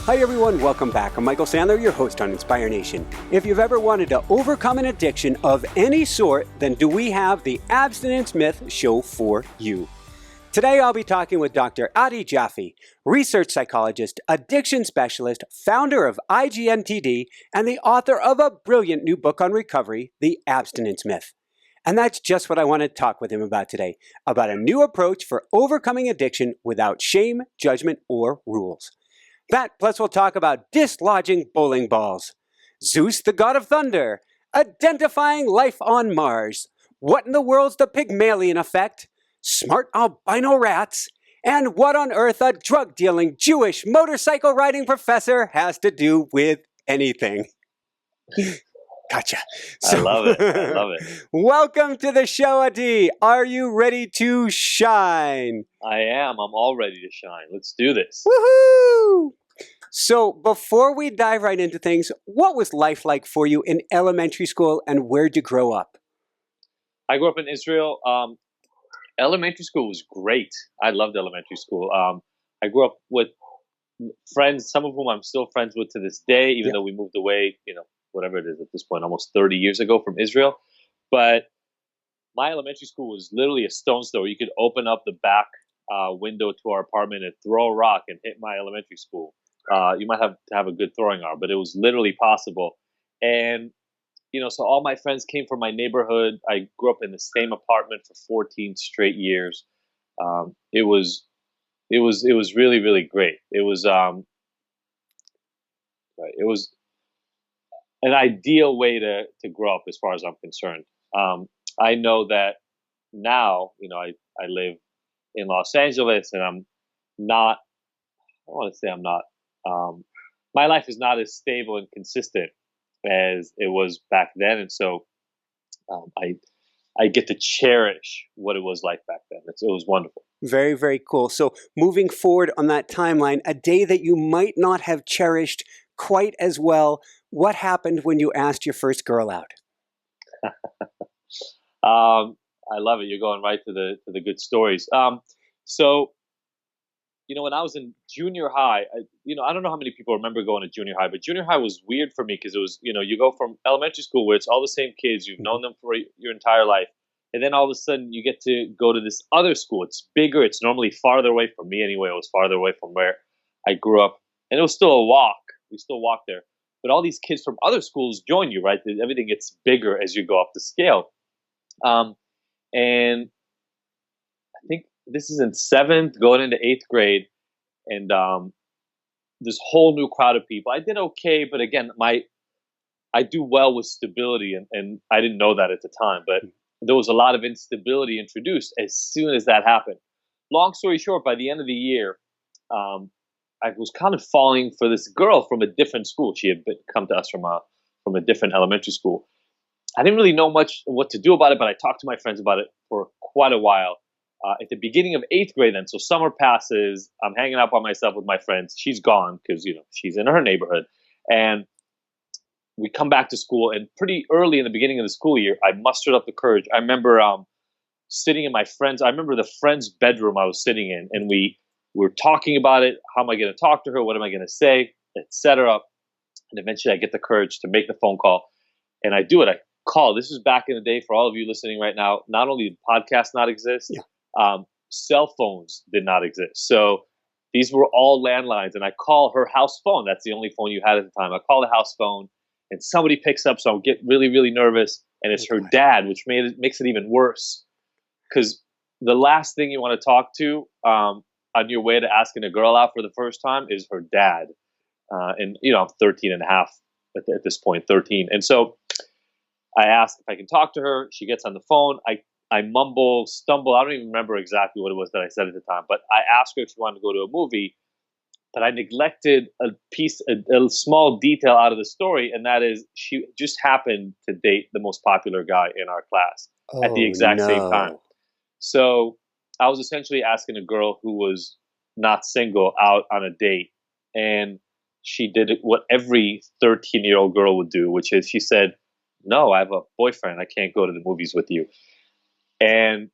Hi everyone, welcome back. I'm Michael Sandler, your host on Inspire Nation. If you've ever wanted to overcome an addiction of any sort, then do we have the Abstinence Myth show for you. Today I'll be talking with Dr. Adi Jaffe, research psychologist, addiction specialist, founder of IGNTD, and the author of a brilliant new book on recovery, The Abstinence Myth. And that's just what I want to talk with him about today, about a new approach for overcoming addiction without shame, judgment, or rules. That, plus we'll talk about dislodging bowling balls, Zeus, the god of thunder, identifying life on Mars, what in the world's the Pygmalion Effect, smart albino rats, and what on earth a drug-dealing Jewish motorcycle-riding professor has to do with anything. Gotcha. I love it. I love it. Welcome to the show, Adi. Are you ready to shine? I am. I'm all ready to shine. Let's do this. Woohoo! So before we dive right into things, what was life like for you in elementary school and where'd you grow up? I grew up in Israel. Elementary school was great. I loved elementary school. I grew up with friends, some of whom I'm still friends with to this day, even though we moved away, whatever it is at this point, almost 30 years ago from Israel. But my elementary school was literally a stone's throw. You could open up the back window to our apartment and throw a rock and hit my elementary school. You might have to have a good throwing arm, but it was literally possible. And, so all my friends came from my neighborhood. I grew up in the same apartment for 14 straight years. It was really, really great. It was an ideal way to grow up as far as I'm concerned. I know that now, I live in Los Angeles and I'm not, I want to say I'm not, my life is not as stable and consistent as it was back then. And so I get to cherish what it was like back then. It was wonderful. Very, very cool. So moving forward on that timeline, a day that you might not have cherished quite as well, what happened when you asked your first girl out? I love it. You're going right to the good stories. So, when I was in junior high, I don't know how many people remember going to junior high, but junior high was weird for me because it was, you go from elementary school where it's all the same kids, you've known them for your entire life. And then all of a sudden you get to go to this other school. It's bigger. It's normally farther away from me anyway. It was farther away from where I grew up. And it was still a walk. We still walk there. But all these kids from other schools join you, right? Everything gets bigger as you go up the scale. And I think this is in 7th, going into 8th grade. And this whole new crowd of people. I did okay, but again, I do well with stability, and I didn't know that at the time. But there was a lot of instability introduced as soon as that happened. Long story short, by the end of the year, I was kind of falling for this girl from a different school. She had come to us from a different elementary school. I didn't really know much what to do about it, but I talked to my friends about it for quite a while. At the beginning of 8th grade, then, so summer passes. I'm hanging out by myself with my friends. She's gone because she's in her neighborhood, and we come back to school. And pretty early in the beginning of the school year, I mustered up the courage. I remember sitting in my friends. I remember the friend's bedroom I was sitting in, and we were talking about it. How am I going to talk to her? What am I going to say, etc. And eventually, I get the courage to make the phone call, and I do it. I call. This is back in the day for all of you listening right now. Not only did podcasts not exist. Yeah. Cell phones did not exist. So these were all landlines, and I call her house phone. That's the only phone you had at the time. I call the house phone, and somebody picks up, so I get really, really nervous, and it's her dad, which makes it even worse. Because the last thing you want to talk to on your way to asking a girl out for the first time is her dad. And, I'm 13 and a half at this point, 13. And so I ask if I can talk to her. She gets on the phone. I mumble, stumble. I don't even remember exactly what it was that I said at the time, but I asked her if she wanted to go to a movie, but I neglected a small detail out of the story, and that is she just happened to date the most popular guy in our class at the exact same time. So I was essentially asking a girl who was not single out on a date, and she did what every 13-year-old girl would do, which is she said, "No, I have a boyfriend. I can't go to the movies with you." And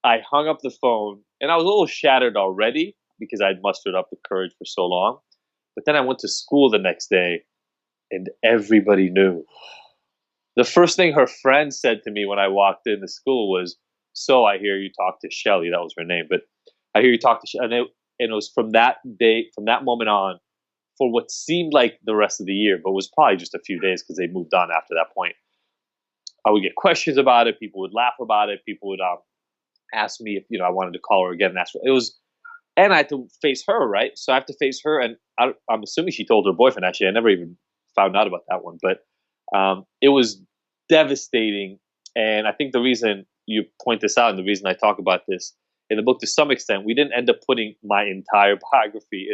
I hung up the phone, and I was a little shattered already because I'd mustered up the courage for so long. But then I went to school the next day, and everybody knew. The first thing her friend said to me when I walked into school was, "So I hear you talk to Shelly." That was her name, but I hear you talk to Shelly. And it was from that day, from that moment on, for what seemed like the rest of the year, but was probably just a few days because they moved on after that point. I would get questions about it. People would laugh about it. People would ask me if I wanted to call her again. And it was, and I had to face her, right? So I have to face her, and I'm assuming she told her boyfriend. Actually, I never even found out about that one, but it was devastating. And I think the reason you point this out, and the reason I talk about this in the book to some extent, we didn't end up putting my entire biography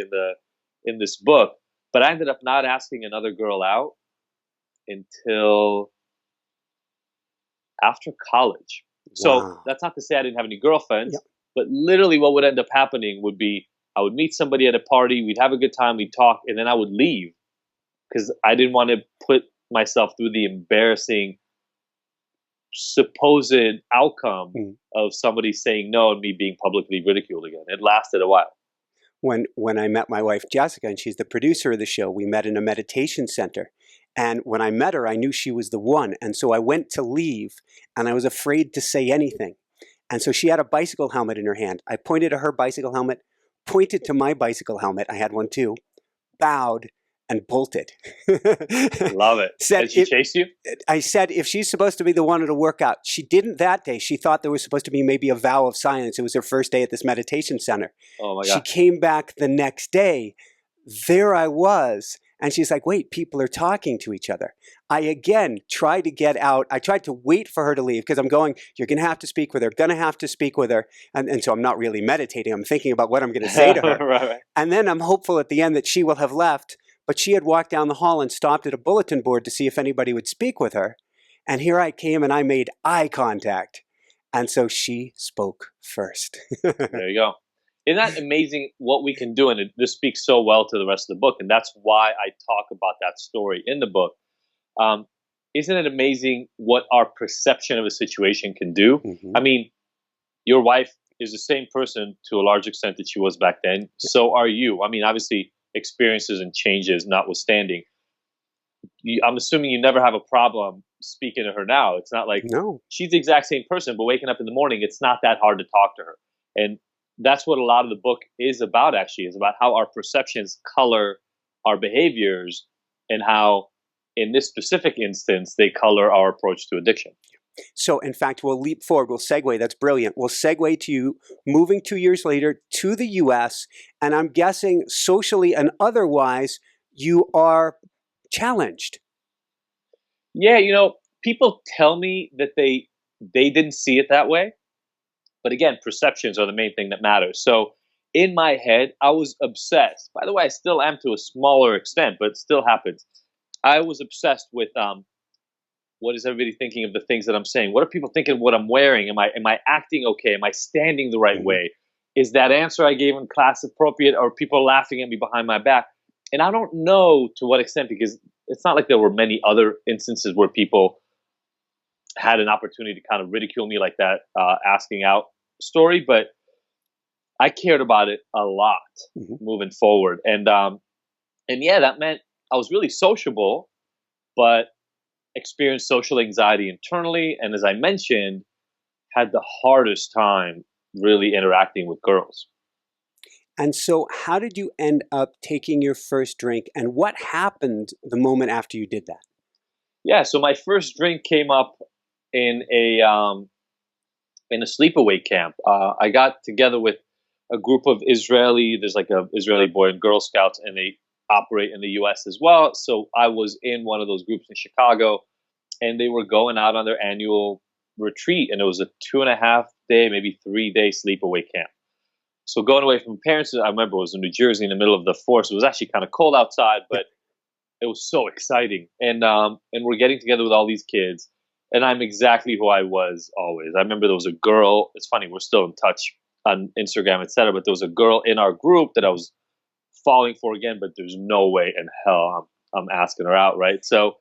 in this book, but I ended up not asking another girl out until after college. So Wow. that's not to say I didn't have any girlfriends, Yep. but literally what would end up happening would be I would meet somebody at a party, we'd have a good time, we'd talk, and then I would leave because I didn't want to put myself through the embarrassing supposed outcome Mm. of somebody saying no and me being publicly ridiculed again. It lasted a while. When I met my wife Jessica, and she's the producer of the show, we met in a meditation center. And when I met her, I knew she was the one. And so I went to leave, and I was afraid to say anything. And so she had a bicycle helmet in her hand. I pointed to her bicycle helmet, pointed to my bicycle helmet. I had one too, bowed, and bolted. Love it. Said, Did she chase you? I said, if she's supposed to be the one at a workout, she didn't that day. She thought there was supposed to be maybe a vow of silence. It was her first day at this meditation center. Oh my She God. came back the next day. There I was. And she's like, wait, people are talking to each other. I again tried to get out. I tried to wait for her to leave because I'm going, you're going to have to speak with her, going to have to speak with her. And so I'm not really meditating. I'm thinking about what I'm going to say to her. Right. And then I'm hopeful at the end that she will have left. But she had walked down the hall and stopped at a bulletin board to see if anybody would speak with her. And here I came and I made eye contact. And so she spoke first. There you go. Isn't that amazing what we can do? And this speaks so well to the rest of the book. And that's why I talk about that story in the book. Isn't it amazing what our perception of a situation can do? Mhm. I mean, your wife is the same person to a large extent that she was back then. So are you. I mean, obviously, experiences and changes notwithstanding. I'm assuming you never have a problem speaking to her now. It's not like No. she's the exact same person, but waking up in the morning, it's not that hard to talk to her. And that's what a lot of the book is about, actually, is about how our perceptions color our behaviors and how, in this specific instance, they color our approach to addiction. So, in fact, we'll leap forward. We'll segue. That's brilliant. We'll segue to you moving 2 years later to the U.S. And I'm guessing socially and otherwise, you are challenged. Yeah, people tell me that they didn't see it that way. But again, perceptions are the main thing that matters. So in my head, I was obsessed. By the way, I still am to a smaller extent, but it still happens. I was obsessed with what is everybody thinking of the things that I'm saying? What are people thinking of what I'm wearing? Am I acting okay? Am I standing the right way? Is that answer I gave in class appropriate, or are people laughing at me behind my back? And I don't know to what extent, because it's not like there were many other instances where people had an opportunity to kind of ridicule me like that asking out story, but I cared about it a lot moving forward. And yeah, that meant I was really sociable, but experienced social anxiety internally. And as I mentioned, had the hardest time really interacting with girls. And so how did you end up taking your first drink, and what happened the moment after you did that? Yeah, so my first drink came up in a sleepaway camp. I got together with a group of there's like a Israeli Boy and Girl Scouts, and they operate in the US as well. So I was in one of those groups in Chicago, and they were going out on their annual retreat, and it was a 2.5 day, maybe 3 day sleepaway camp. So going away from parents, I remember it was in New Jersey in the middle of the forest. It was actually kind of cold outside, but it was so exciting. And we're getting together with all these kids, and I'm exactly who I was always. I remember there was a girl. It's funny, we're still in touch on Instagram, etc. But there was a girl in our group that I was falling for again, but there's no way in hell I'm asking her out, right? So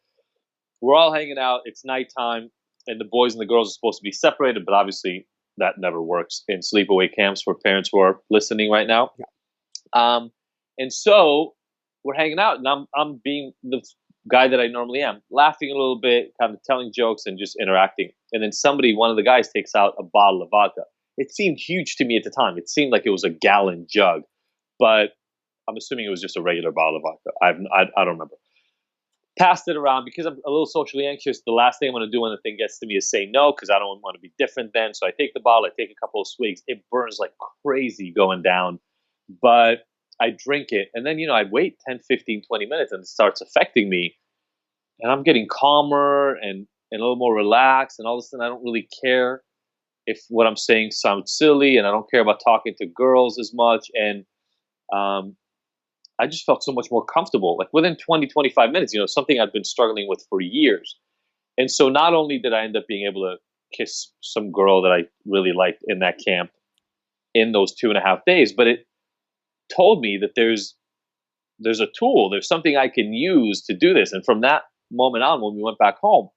we're all hanging out. It's nighttime, and the boys and the girls are supposed to be separated, but obviously that never works in sleepaway camps for parents who are listening right now. And so we're hanging out, and I'm being the guy that I normally am, laughing a little bit, kind of telling jokes and just interacting. And then one of the guys, takes out a bottle of vodka. It seemed huge to me at the time. It seemed like it was a gallon jug, but I'm assuming it was just a regular bottle of vodka. I don't remember. Passed it around because I'm a little socially anxious. The last thing I'm going to do when the thing gets to me is say no, because I don't want to be different then. So I take the bottle, I take a couple of swigs. It burns like crazy going down, but I drink it. And then, I wait 10, 15, 20 minutes and it starts affecting me. And I'm getting calmer and a little more relaxed. And all of a sudden, I don't really care if what I'm saying sounds silly, and I don't care about talking to girls as much. And I just felt so much more comfortable. Like within 20, 25 minutes, something I've been struggling with for years. And so not only did I end up being able to kiss some girl that I really liked in that camp in those 2.5 days, but it told me that there's a tool, there's something I can use to do this. And from that moment on, when we went back home,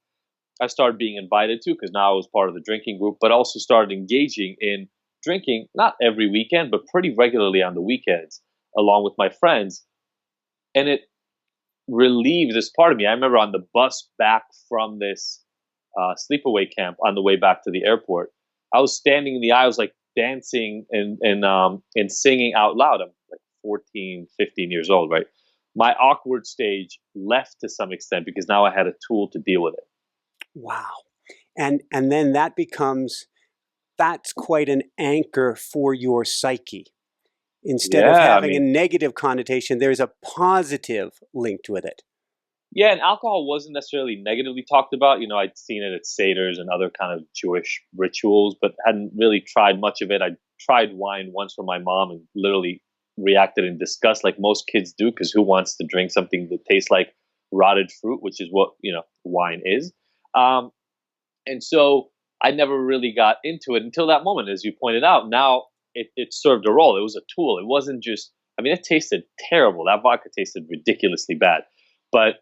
I started being invited to, because now I was part of the drinking group, but also started engaging in drinking, not every weekend, but pretty regularly on the weekends, along with my friends. And it relieved this part of me. I remember on the bus back from this sleepaway camp on the way back to the airport, I was standing in the aisles, like dancing and singing out loud. I'm like 14, 15 years old, right? My awkward stage left to some extent because now I had a tool to deal with it. Wow. And then that's quite an anchor for your psyche. Instead of having a negative connotation, there's a positive linked with it. Yeah, and alcohol wasn't necessarily negatively talked about. I'd seen it at seders and other kind of Jewish rituals, but hadn't really tried much of it. I tried wine once for my mom and literally reacted in disgust, like most kids do, because who wants to drink something that tastes like rotted fruit, which is what wine is. And so I never really got into it until that moment, as you pointed out. Now it served a role. It was a tool. It wasn't just, it tasted terrible. That vodka tasted ridiculously bad, but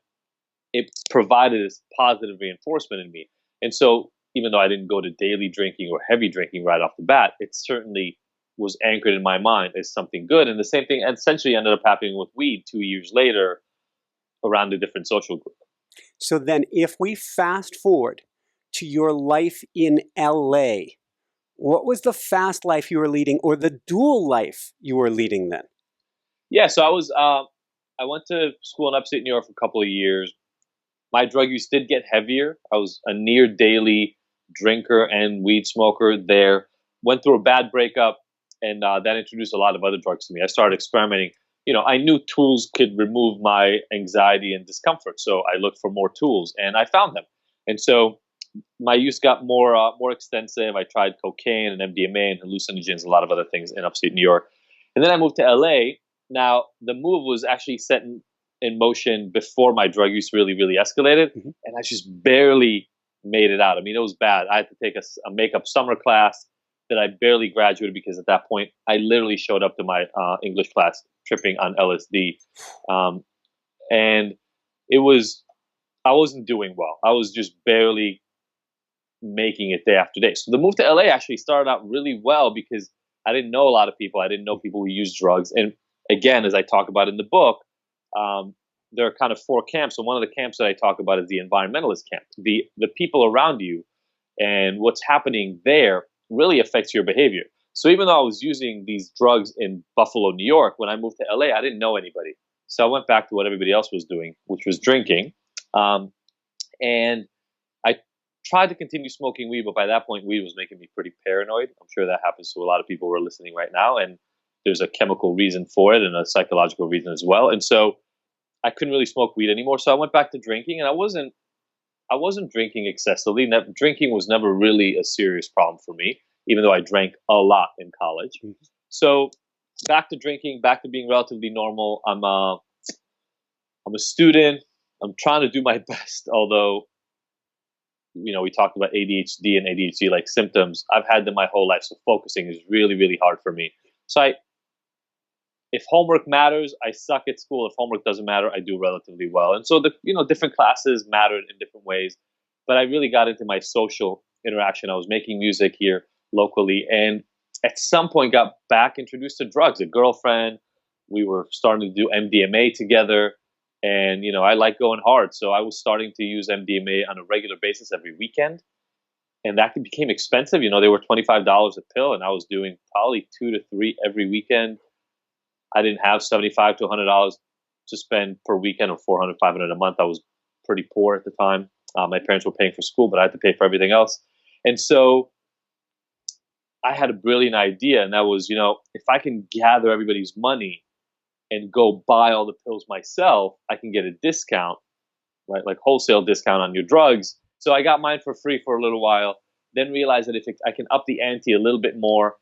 it provided this positive reinforcement in me. And so even though I didn't go to daily drinking or heavy drinking right off the bat, it certainly was anchored in my mind as something good. And the same thing essentially ended up happening with weed 2 years later around a different social group. So then if we fast forward to your life in LA, what was the fast life you were leading, or the dual life you were leading then? Yeah, so I went to school in upstate New York for a couple of years. My drug use did get heavier. I was a near daily drinker and weed smoker there. Went through a bad breakup, and that introduced a lot of other drugs to me. I started experimenting. I knew tools could remove my anxiety and discomfort, so I looked for more tools, and I found them. And so my use got more extensive. I tried cocaine and MDMA and hallucinogens, a lot of other things in upstate New York. And then I moved to LA. Now, the move was actually set in motion before my drug use really, really escalated. Mm-hmm. And I just barely made it out. It was bad. I had to take a makeup summer class that I barely graduated because at that point, I literally showed up to my English class tripping on LSD. And I wasn't doing well. I was just barely making it day after day. So the move to LA actually started out really well because I didn't know a lot of people. I didn't know people who used drugs. And again, as I talk about in the book, there are kind of 4 camps. So one of the camps that I talk about is the environmentalist camp. The people around you and what's happening there really affects your behavior. So even though I was using these drugs in Buffalo, New York, when I moved to LA, I didn't know anybody. So I went back to what everybody else was doing, which was drinking. And I tried to continue smoking weed, but by that point, weed was making me pretty paranoid. I'm sure that happens to a lot of people who are listening right now. And there's a chemical reason for it and a psychological reason as well. And so I couldn't really smoke weed anymore. So I went back to drinking, and I wasn't drinking excessively. Drinking was never really a serious problem for me, even though I drank a lot in college. Mm-hmm. So back to drinking, back to being relatively normal. I'm a student. I'm trying to do my best, although, we talked about ADHD and ADHD-like symptoms. I've had them my whole life, so focusing is really, really hard for me. So if homework matters, I suck at school. If homework doesn't matter, I do relatively well. And so the different classes mattered in different ways, but I really got into my social interaction. I was making music here locally, and at some point got back introduced to drugs. A girlfriend we were starting to do MDMA together. And, I like going hard. So I was starting to use MDMA on a regular basis every weekend. And that became expensive. They were $25 a pill, and I was doing probably 2 to 3 every weekend. I didn't have $75 to $100 to spend per weekend, or 400, 500 a month. I was pretty poor at the time. My parents were paying for school, but I had to pay for everything else. And so I had a brilliant idea, and that was, if I can gather everybody's money and go buy all the pills myself, I can get a discount, right? Like wholesale discount on your drugs. So I got mine for free for a little while, then realized that if I can up the ante a little bit more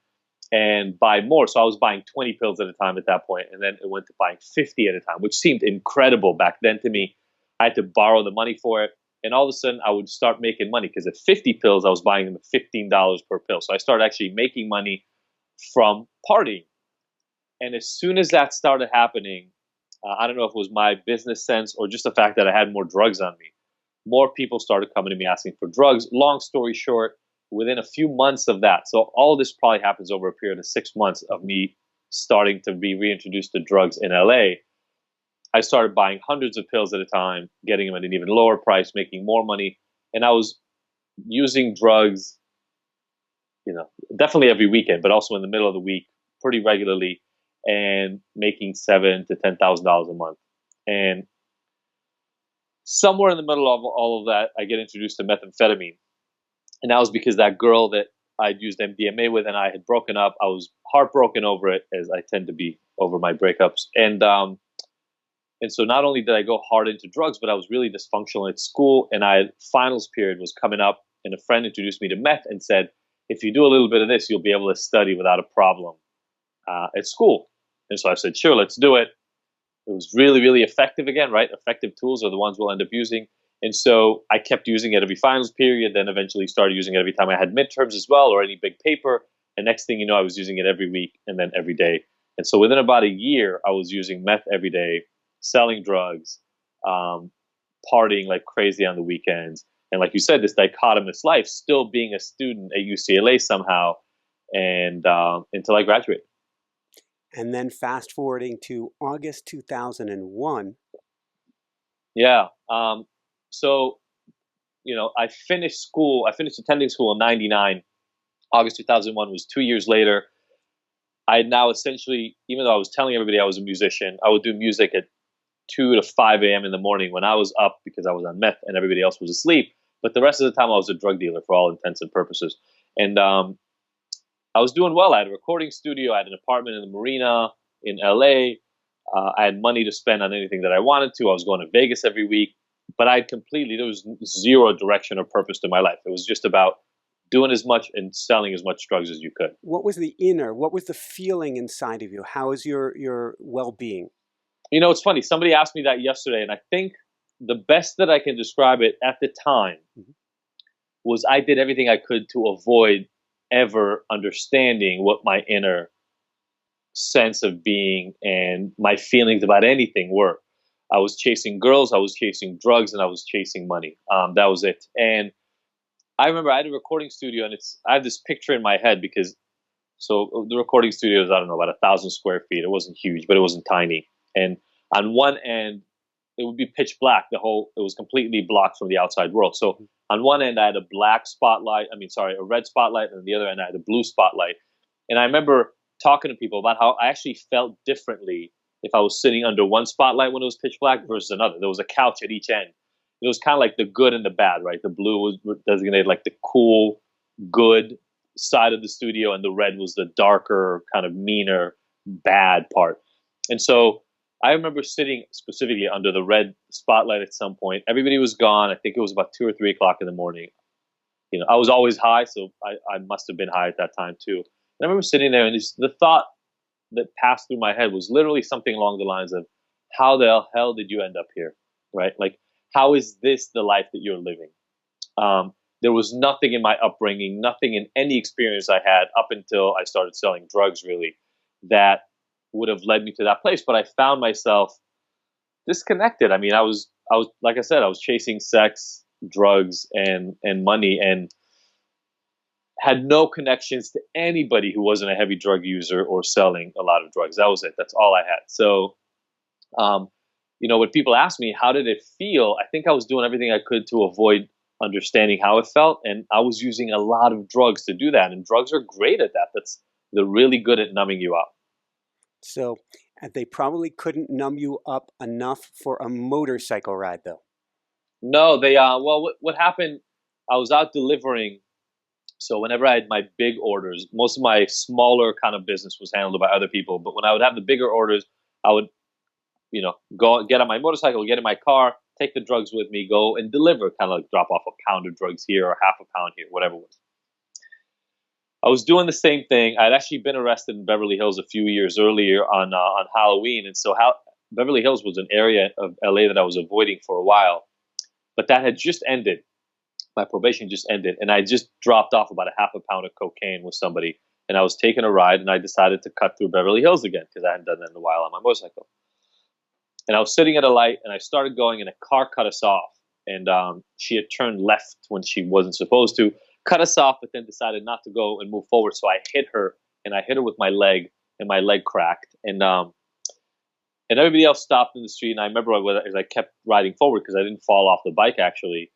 and buy more. So I was buying 20 pills at a time at that point, and then it went to buying 50 at a time, which seemed incredible back then to me. I had to borrow the money for it. And all of a sudden, I would start making money, because at 50 pills, I was buying them at $15 per pill. So I started actually making money from partying. And as soon as that started happening, I don't know if it was my business sense or just the fact that I had more drugs on me, more people started coming to me asking for drugs. Long story short, within a few months of that, so all of this probably happens over a period of 6 months of me starting to be reintroduced to drugs in LA, I started buying hundreds of pills at a time, getting them at an even lower price, making more money. And I was using drugs, definitely every weekend, but also in the middle of the week, pretty regularly, and making $7,000 to $10,000 a month. And somewhere in the middle of all of that, I get introduced to methamphetamine. And that was because that girl that I'd used MDMA with and I had broken up. I was heartbroken over it, as I tend to be over my breakups. And so not only did I go hard into drugs, but I was really dysfunctional at school. And finals period was coming up, and a friend introduced me to meth and said, if you do a little bit of this, you'll be able to study without a problem at school. And so I said, sure, let's do it. It was really, really effective again, right? Effective tools are the ones we'll end up using. And so I kept using it every finals period, then eventually started using it every time I had midterms as well, or any big paper. And next thing you know, I was using it every week and then every day. And so within about a year, I was using meth every day, selling drugs, partying like crazy on the weekends. And like you said, this dichotomous life, still being a student at UCLA somehow, and until I graduated. And then fast forwarding to August 2001. Yeah. So, I finished school. I finished attending school in 99. August 2001 was 2 years later. I had now essentially, even though I was telling everybody I was a musician, I would do music at 2 to 5 a.m. in the morning when I was up, because I was on meth and everybody else was asleep. But the rest of the time I was a drug dealer for all intents and purposes. And I was doing well. I had a recording studio. I had an apartment in the marina in LA. I had money to spend on anything that I wanted to. I was going to Vegas every week. But there was zero direction or purpose to my life. It was just about doing as much and selling as much drugs as you could. What was the feeling inside of you? How is your well-being? It's funny. Somebody asked me that yesterday, and I think the best that I can describe it at the time was I did everything I could to avoid ever understanding what my inner sense of being and my feelings about anything were. I was chasing girls, I was chasing drugs, and I was chasing money. That was it. And I remember I had a recording studio, and I have this picture in my head so the recording studio is, I don't know, about 1,000 square feet. It wasn't huge, but it wasn't tiny. And on one end, it would be pitch black. It was completely blocked from the outside world. So on one end, I had a red spotlight, and on the other end, I had a blue spotlight. And I remember talking to people about how I actually felt differently if I was sitting under one spotlight when it was pitch black versus another. There was a couch at each end. It was kind of like the good and the bad, right? The blue was designated like the cool, good side of the studio, and the red was the darker, kind of meaner, bad part. And so I remember sitting specifically under the red spotlight at some point. Everybody was gone. I think it was about 2 or 3 o'clock in the morning. I was always high, so I must have been high at that time too. And I remember sitting there, and the thought that passed through my head was literally something along the lines of, how the hell did you end up here? Right? Like, how is this the life that you're living? There was nothing in my upbringing, nothing in any experience I had up until I started selling drugs, really, that would have led me to that place. But I found myself disconnected. I mean, I was like I said, I was chasing sex, drugs, and money, and had no connections to anybody who wasn't a heavy drug user or selling a lot of drugs. That was it. That's all I had. So, when people ask me, how did it feel? I think I was doing everything I could to avoid understanding how it felt. And I was using a lot of drugs to do that. And drugs are great at that. They're really good at numbing you out. So they probably couldn't numb you up enough for a motorcycle ride, though. No, what happened, I was out delivering. So whenever I had my big orders, most of my smaller kind of business was handled by other people. But when I would have the bigger orders, I would, go get on my motorcycle, get in my car, take the drugs with me, go and deliver, kind of like drop off a pound of drugs here or half a pound here, whatever it was. I was doing the same thing. I'd actually been arrested in Beverly Hills a few years earlier on Halloween. And so Beverly Hills was an area of LA that I was avoiding for a while. But that had just ended. My probation just ended. And I just dropped off about a half a pound of cocaine with somebody. And I was taking a ride, and I decided to cut through Beverly Hills again because I hadn't done that in a while on my motorcycle. And I was sitting at a light, and I started going, and a car cut us off. And she had turned left when she wasn't supposed to, cut us off, but then decided not to go and move forward. So I hit her, and I hit her with my leg, and my leg cracked. And everybody else stopped in the street. And I remember as I kept riding forward, because I didn't fall off the bike, actually,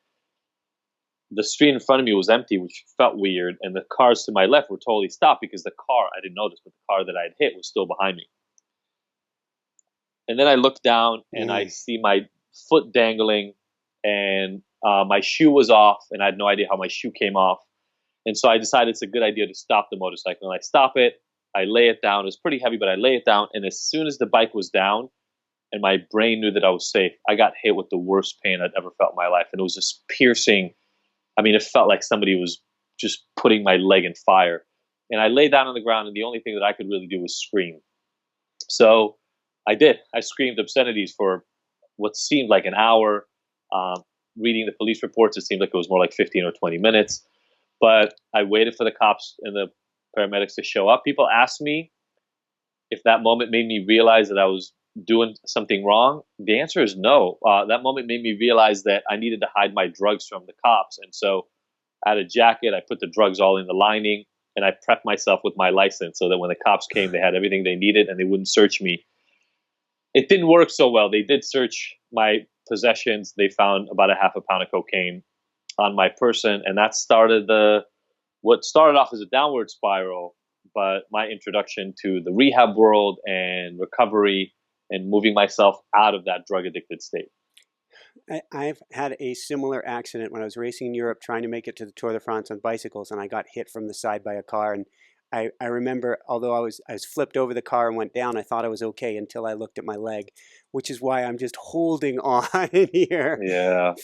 the street in front of me was empty, which felt weird. And the cars to my left were totally stopped because the car, I didn't notice, but the car that I had hit was still behind me. And then I look down, and I see my foot dangling, and my shoe was off, and I had no idea how my shoe came off. And so I decided it's a good idea to stop the motorcycle. And I stop it, I lay it down. It was pretty heavy, but I lay it down. And as soon as the bike was down and my brain knew that I was safe, I got hit with the worst pain I'd ever felt in my life. And it was just piercing. I mean, it felt like somebody was just putting my leg in fire. And I lay down on the ground, and the only thing that I could really do was scream. So I did. I screamed obscenities for what seemed like an hour. Reading the police reports, it seemed like it was more like 15 or 20 minutes. But I waited for the cops and the paramedics to show up. People asked me if that moment made me realize that I was doing something wrong. The answer is no. That moment made me realize that I needed to hide my drugs from the cops. And so I had a jacket. I put the drugs all in the lining, and I prepped myself with my license so that when the cops came, they had everything they needed and they wouldn't search me. It didn't work so well. They did search my possessions. They found about a half a pound of cocaine on my person, and that started what started off as a downward spiral, but my introduction to the rehab world and recovery and moving myself out of that drug addicted state. I've had a similar accident when I was racing in Europe, trying to make it to the Tour de France on bicycles, and I got hit from the side by a car. And I remember, although I was flipped over the car and went down, I thought I was okay until I looked at my leg, which is why I'm just holding on here,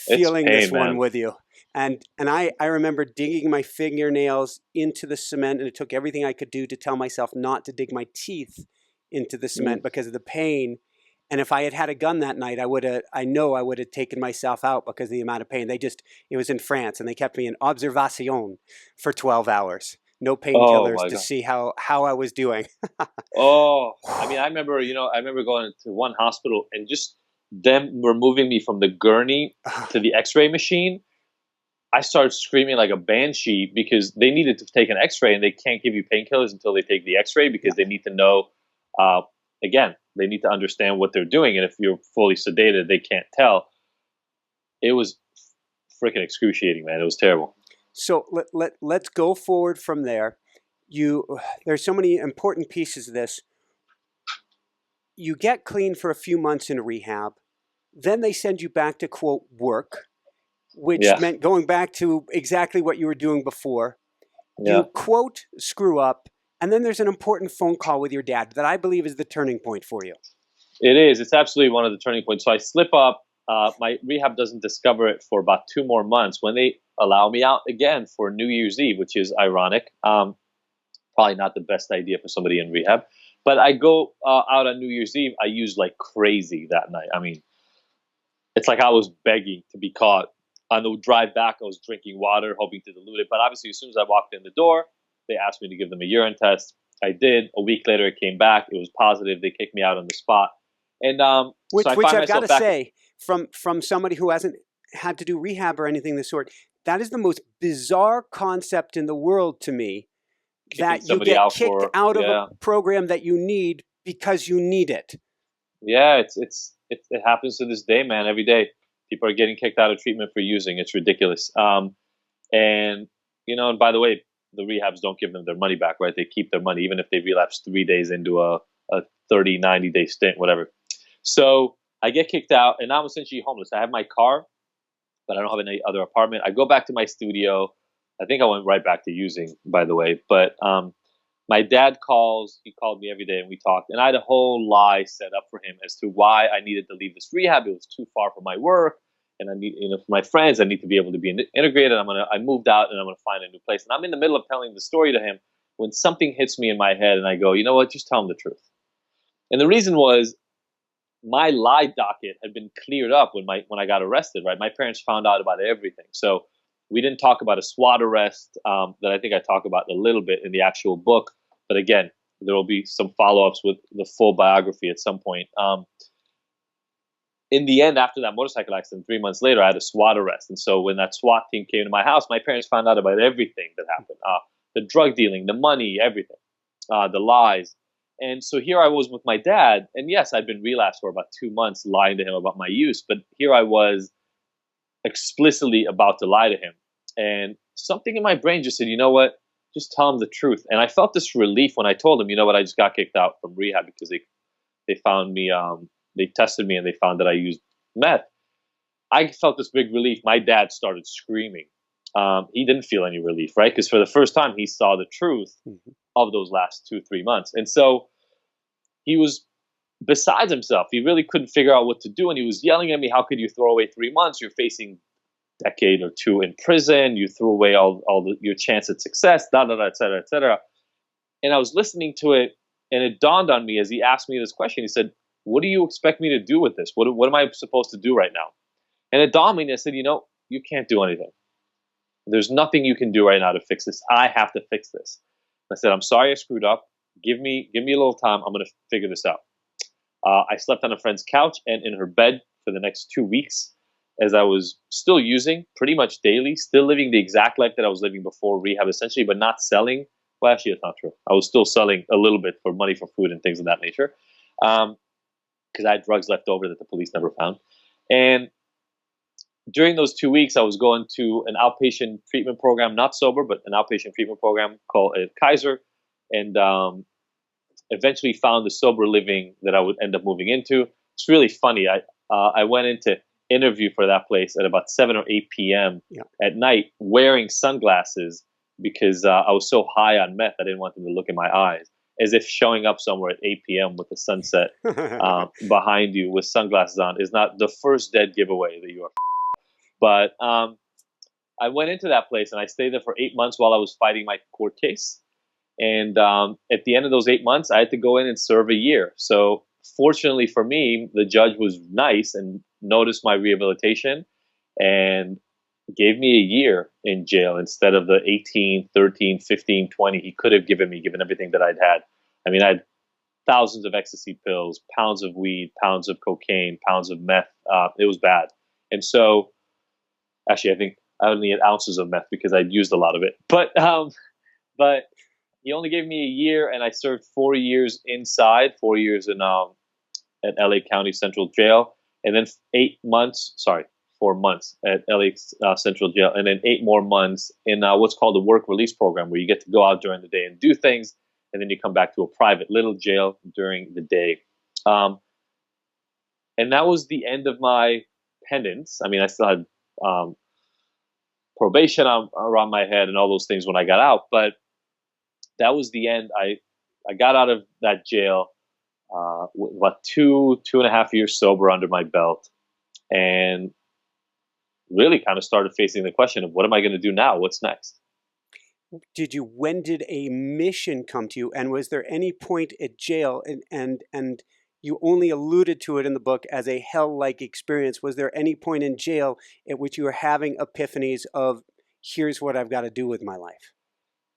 feeling pain, this one man. with you. And I remember digging my fingernails into the cement, and it took everything I could do to tell myself not to dig my teeth into the cement because of the pain. And if I had had a gun that night, I know I would have taken myself out because of the amount of pain. It was in France, and they kept me in observation for 12 hours. No painkillers to see how I was doing. I mean, I remember going to one hospital and just them removing me from the gurney to the x-ray machine. I started screaming like a banshee because they needed to take an x-ray, and they can't give you painkillers until they take the x-ray because they need to know, again, they need to understand what they're doing. And if you're fully sedated, they can't tell. It was freaking excruciating, man. It was terrible. So let's go forward from there. There's so many important pieces of this. You get clean for a few months in rehab. Then they send you back to, quote, work, which meant going back to exactly what you were doing before. You, quote, screw up. And then there's an important phone call with your dad that I believe is the turning point for you. It is. It's absolutely one of the turning points. So I slip up. My rehab doesn't discover it for about 2 more months when they allow me out again for New Year's Eve, which is ironic. Probably not the best idea for somebody in rehab. But I go out on New Year's Eve. I use like crazy that night. I mean, it's like I was begging to be caught. On the drive back, I was drinking water, hoping to dilute it. But obviously, as soon as I walked in the door, they asked me to give them a urine test. I did. A week later, it came back. It was positive. They kicked me out on the spot. And which I've got to say, from somebody who hasn't had to do rehab or anything of the sort, That is the most bizarre concept in the world to me, Kicking that you somebody get out kicked for, out of a yeah. program that you need because you need it. Yeah, it happens to this day, man. Every day, people are getting kicked out of treatment for using. It's ridiculous. And and by the way, the rehabs don't give them their money back, right? They keep their money even if they relapse 3 days into a 30, 90-day stint, whatever. So I get kicked out, and now I'm essentially homeless. I have my car, but I don't have any other apartment. I go back to my studio. I think I went right back to using, by the way. But my dad calls. He called me every day, and we talked. And I had a whole lie set up for him as to why I needed to leave this rehab. It was too far from my work, and I need, for my friends, I need to be able to be integrated. I moved out, and I'm gonna find a new place. And I'm in the middle of telling the story to him when something hits me in my head, and I go, you know what? Just tell him the truth. And the reason was, my lie docket had been cleared up when I got arrested. Right, my parents found out about everything. So we didn't talk about a SWAT arrest that I think I talk about a little bit in the actual book. But again, there will be some follow-ups with the full biography at some point. In the end, after that motorcycle accident, 3 months later, I had a SWAT arrest. And so when that SWAT team came to my house, my parents found out about everything that happened: the drug dealing, the money, everything, the lies. And so here I was with my dad, and yes, I'd been relapsed for about 2 months, lying to him about my use. But here I was explicitly about to lie to him. And something in my brain just said, you know what? Just tell him the truth. And I felt this relief when I told him, you know what? I just got kicked out from rehab because they found me, they tested me and they found that I used meth. I felt this big relief. My dad started screaming. He didn't feel any relief, right? Because for the first time, he saw the truth of those last 2-3 months. And so he was besides himself. He really couldn't figure out what to do. And he was yelling at me, how could you throw away 3 months? You're facing a decade or two in prison. You threw away your chance at success, da, da, da, et cetera, et cetera. And I was listening to it, and it dawned on me as he asked me this question. He said, what do you expect me to do with this? What am I supposed to do right now? And it dawned on me, and I said, you can't do anything. There's nothing you can do right now to fix this. I have to fix this. I said, I'm sorry I screwed up. Give me a little time. I'm going to figure this out. I slept on a friend's couch and in her bed for the next 2 weeks as I was still using pretty much daily, still living the exact life that I was living before rehab, essentially, but not selling. Well, actually, it's not true. I was still selling a little bit for money for food and things of that nature, because I had drugs left over that the police never found. And during those 2 weeks, I was going to an outpatient treatment program, not sober, but an outpatient treatment program called Kaiser, and eventually found the sober living that I would end up moving into. It's really funny. I went into interview for that place at about 7 or 8 p.m. At night, wearing sunglasses because I was so high on meth, I didn't want them to look in my eyes. As if showing up somewhere at 8 p.m. with the sunset behind you with sunglasses on is not the first dead giveaway that you are. But I went into that place and I stayed there for 8 months while I was fighting my court case. And at the end of those 8 months, I had to go in and serve a year. So fortunately for me, the judge was nice and noticed my rehabilitation and gave me a year in jail instead of the 18, 13, 15, 20 he could have given me, given everything that I'd had. I mean, I had thousands of ecstasy pills, pounds of weed, pounds of cocaine, pounds of meth. It was bad. And so, actually, I think I only had ounces of meth because I'd used a lot of it. But he only gave me a year, and I served 4 years inside, 4 years in at LA County Central Jail, and then 4 months at LA Central Jail, and then 8 more months in what's called a work release program, where you get to go out during the day and do things, and then you come back to a private little jail during the day. And that was the end of my penance. I mean, I still had probation around my head and all those things when I got out, but that was the end. I got out of that jail with about 2.5 years sober under my belt, and really kind of started facing the question of what am I going to do now? What's next? When did a mission come to you? And was there any point at jail, and you only alluded to it in the book as a hell-like experience, was there any point in jail at which you were having epiphanies of, here's what I've got to do with my life?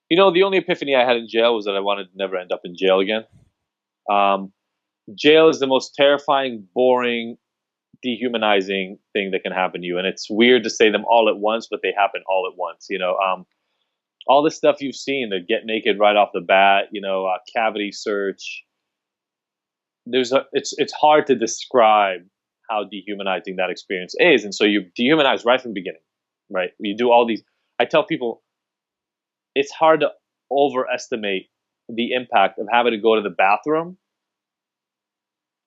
The only epiphany I had in jail was that I wanted to never end up in jail again. Jail is the most terrifying, boring dehumanizing thing that can happen to you. And it's weird to say them all at once, but they happen all at once. All the stuff you've seen, the get naked right off the bat, cavity search. It's hard to describe how dehumanizing that experience is. And so you dehumanize right from the beginning, right? You do all these. I tell people it's hard to overestimate the impact of having to go to the bathroom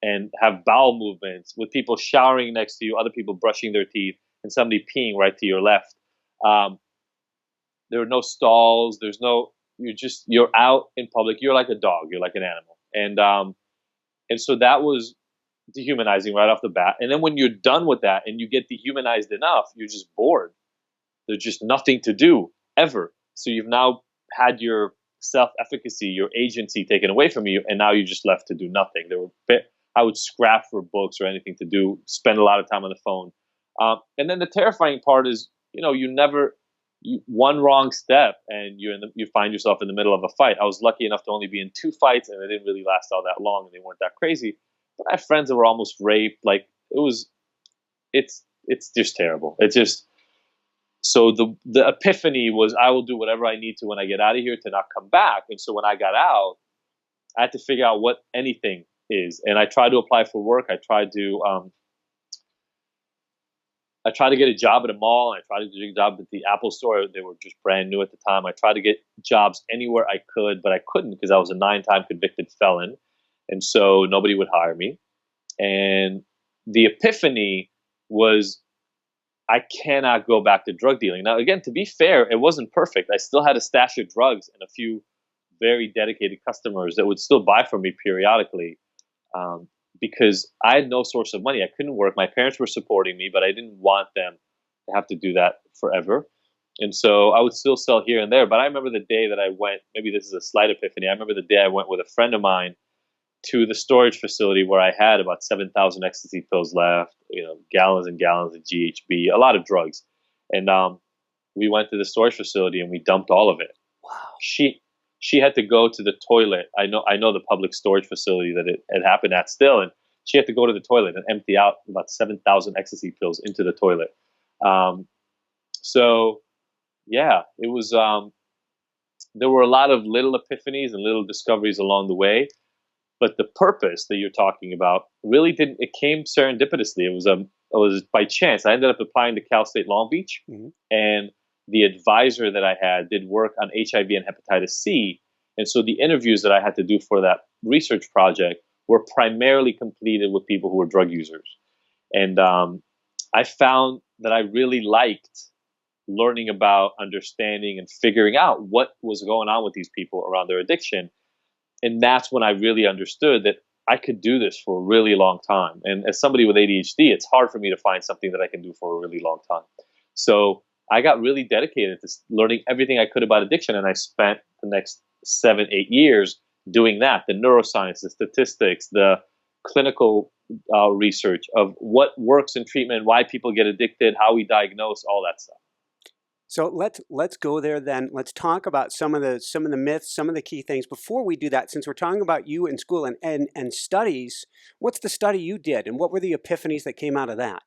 and have bowel movements with people showering next to you, other people brushing their teeth, and somebody peeing right to your left. There are no stalls. You're out in public. You're like a dog. You're like an animal. And so that was dehumanizing right off the bat. And then when you're done with that and you get dehumanized enough, you're just bored. There's just nothing to do ever. So you've now had your self-efficacy, your agency taken away from you, and now you're just left to do nothing. I would scrap for books or anything to do, spend a lot of time on the phone. And then the terrifying part is, one wrong step and you find yourself in the middle of a fight. I was lucky enough to only be in 2 fights, and they didn't really last all that long, and they weren't that crazy. But I have friends that were almost raped. It's just terrible. It's just, so the epiphany was, I will do whatever I need to when I get out of here to not come back. And so when I got out, I had to figure out what anything is. And I tried to apply for work. I tried to get a job at a mall. I tried to get a job at the Apple store. They were just brand new at the time. I tried to get jobs anywhere I could, but I couldn't because I was a 9-time convicted felon. And so nobody would hire me. And the epiphany was, I cannot go back to drug dealing. Now, again, to be fair, it wasn't perfect. I still had a stash of drugs and a few very dedicated customers that would still buy from me periodically. Because I had no source of money. I couldn't work. My parents were supporting me, but I didn't want them to have to do that forever. And so I would still sell here and there. But I remember the day that I went, maybe this is a slight epiphany. I remember the day I went with a friend of mine to the storage facility where I had about 7,000 ecstasy pills left, gallons and gallons of GHB, a lot of drugs. And we went to the storage facility and we dumped all of it. Wow. She had to go to the toilet. I know the public storage facility that it had happened at still, and she had to go to the toilet and empty out about 7,000 ecstasy pills into the toilet. So yeah, it was. There were a lot of little epiphanies and little discoveries along the way, but the purpose that you're talking about really didn't. It came serendipitously. It was by chance. I ended up applying to Cal State Long Beach, and the advisor that I had did work on HIV and hepatitis C. And so the interviews that I had to do for that research project were primarily completed with people who were drug users. And I found that I really liked learning about, understanding, and figuring out what was going on with these people around their addiction. And that's when I really understood that I could do this for a really long time. And as somebody with ADHD, it's hard for me to find something that I can do for a really long time. So I got really dedicated to learning everything I could about addiction, and I spent the next 7-8 years doing that. The neuroscience, the statistics, the clinical research of what works in treatment, why people get addicted, how we diagnose, all that stuff. So let's go there then. Let's talk about some of the myths, some of the key things. Before we do that, since we're talking about you in school and studies, what's the study you did, and what were the epiphanies that came out of that?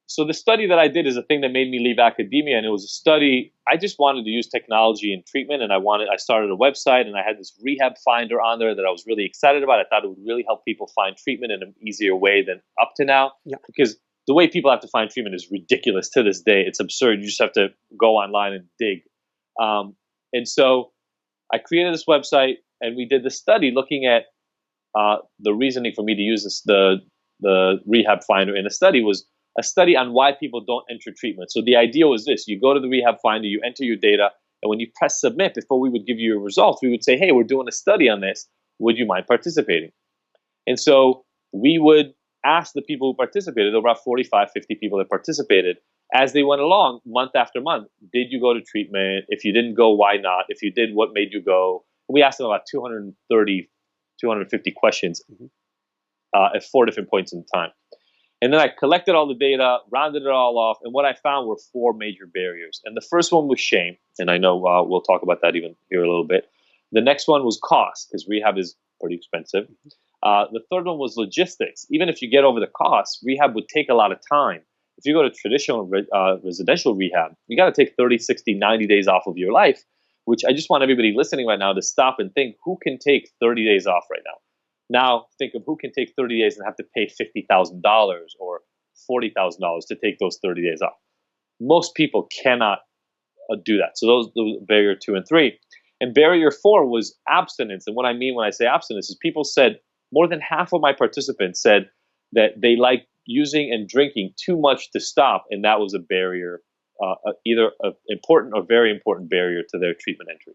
So the study that I did is a thing that made me leave academia, and it was a study. I just wanted to use technology in treatment, and I started a website, and I had this rehab finder on there that I was really excited about. I thought it would really help people find treatment in an easier way than up to now. Yeah. Because the way people have to find treatment is ridiculous to this day. It's absurd. You just have to go online and dig. And so I created this website, and we did the study looking at the reasoning for me to use the rehab finder in the study was a study on why people don't enter treatment. So the idea was this: you go to the rehab finder, you enter your data, and when you press submit, before we would give you your results, we would say, hey, we're doing a study on this. Would you mind participating? And so we would ask the people who participated. There were about 45, 50 people that participated. As they went along, month after month, did you go to treatment? If you didn't go, why not? If you did, what made you go? And we asked them about 230, 250 questions at 4 different points in time. And then I collected all the data, rounded it all off, and what I found were 4 major barriers. And the first one was shame, and I know we'll talk about that even here a little bit. The next one was cost, because rehab is pretty expensive. The third one was logistics. Even if you get over the cost, rehab would take a lot of time. If you go to traditional residential rehab, you got to take 30, 60, 90 days off of your life, which I just want everybody listening right now to stop and think, who can take 30 days off right now? Now think of who can take 30 days and have to pay $50,000 or $40,000 to take those 30 days off. Most people cannot do that. So those barrier 2 and 3. And barrier 4 was abstinence. And what I mean when I say abstinence is people said, more than half of my participants said that they like using and drinking too much to stop. And that was a barrier, either an important or very important barrier to their treatment entry.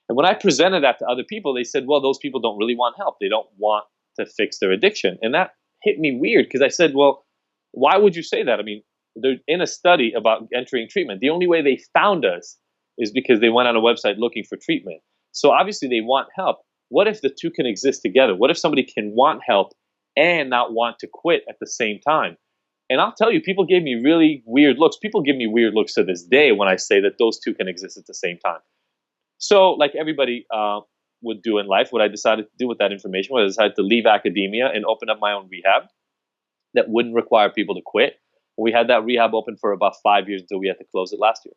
And when I presented that to other people, they said, well, those people don't really want help. They don't want to fix their addiction. And that hit me weird because I said, well, why would you say that? I mean, they're in a study about entering treatment. The only way they found us is because they went on a website looking for treatment. So obviously they want help. What if the two can exist together? What if somebody can want help and not want to quit at the same time? And I'll tell you, people gave me really weird looks. People give me weird looks to this day when I say that those two can exist at the same time. So like everybody would do in life, what I decided to do with that information was I decided to leave academia and open up my own rehab that wouldn't require people to quit. We had that rehab open for about 5 years until we had to close it last year.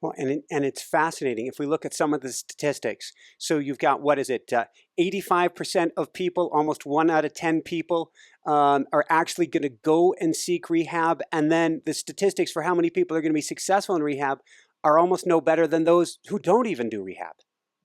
Well, and it's fascinating. If we look at some of the statistics, so you've got, what is it, 85% of people, almost 1 out of 10 people are actually going to go and seek rehab. And then the statistics for how many people are going to be successful in rehab are almost no better than those who don't even do rehab.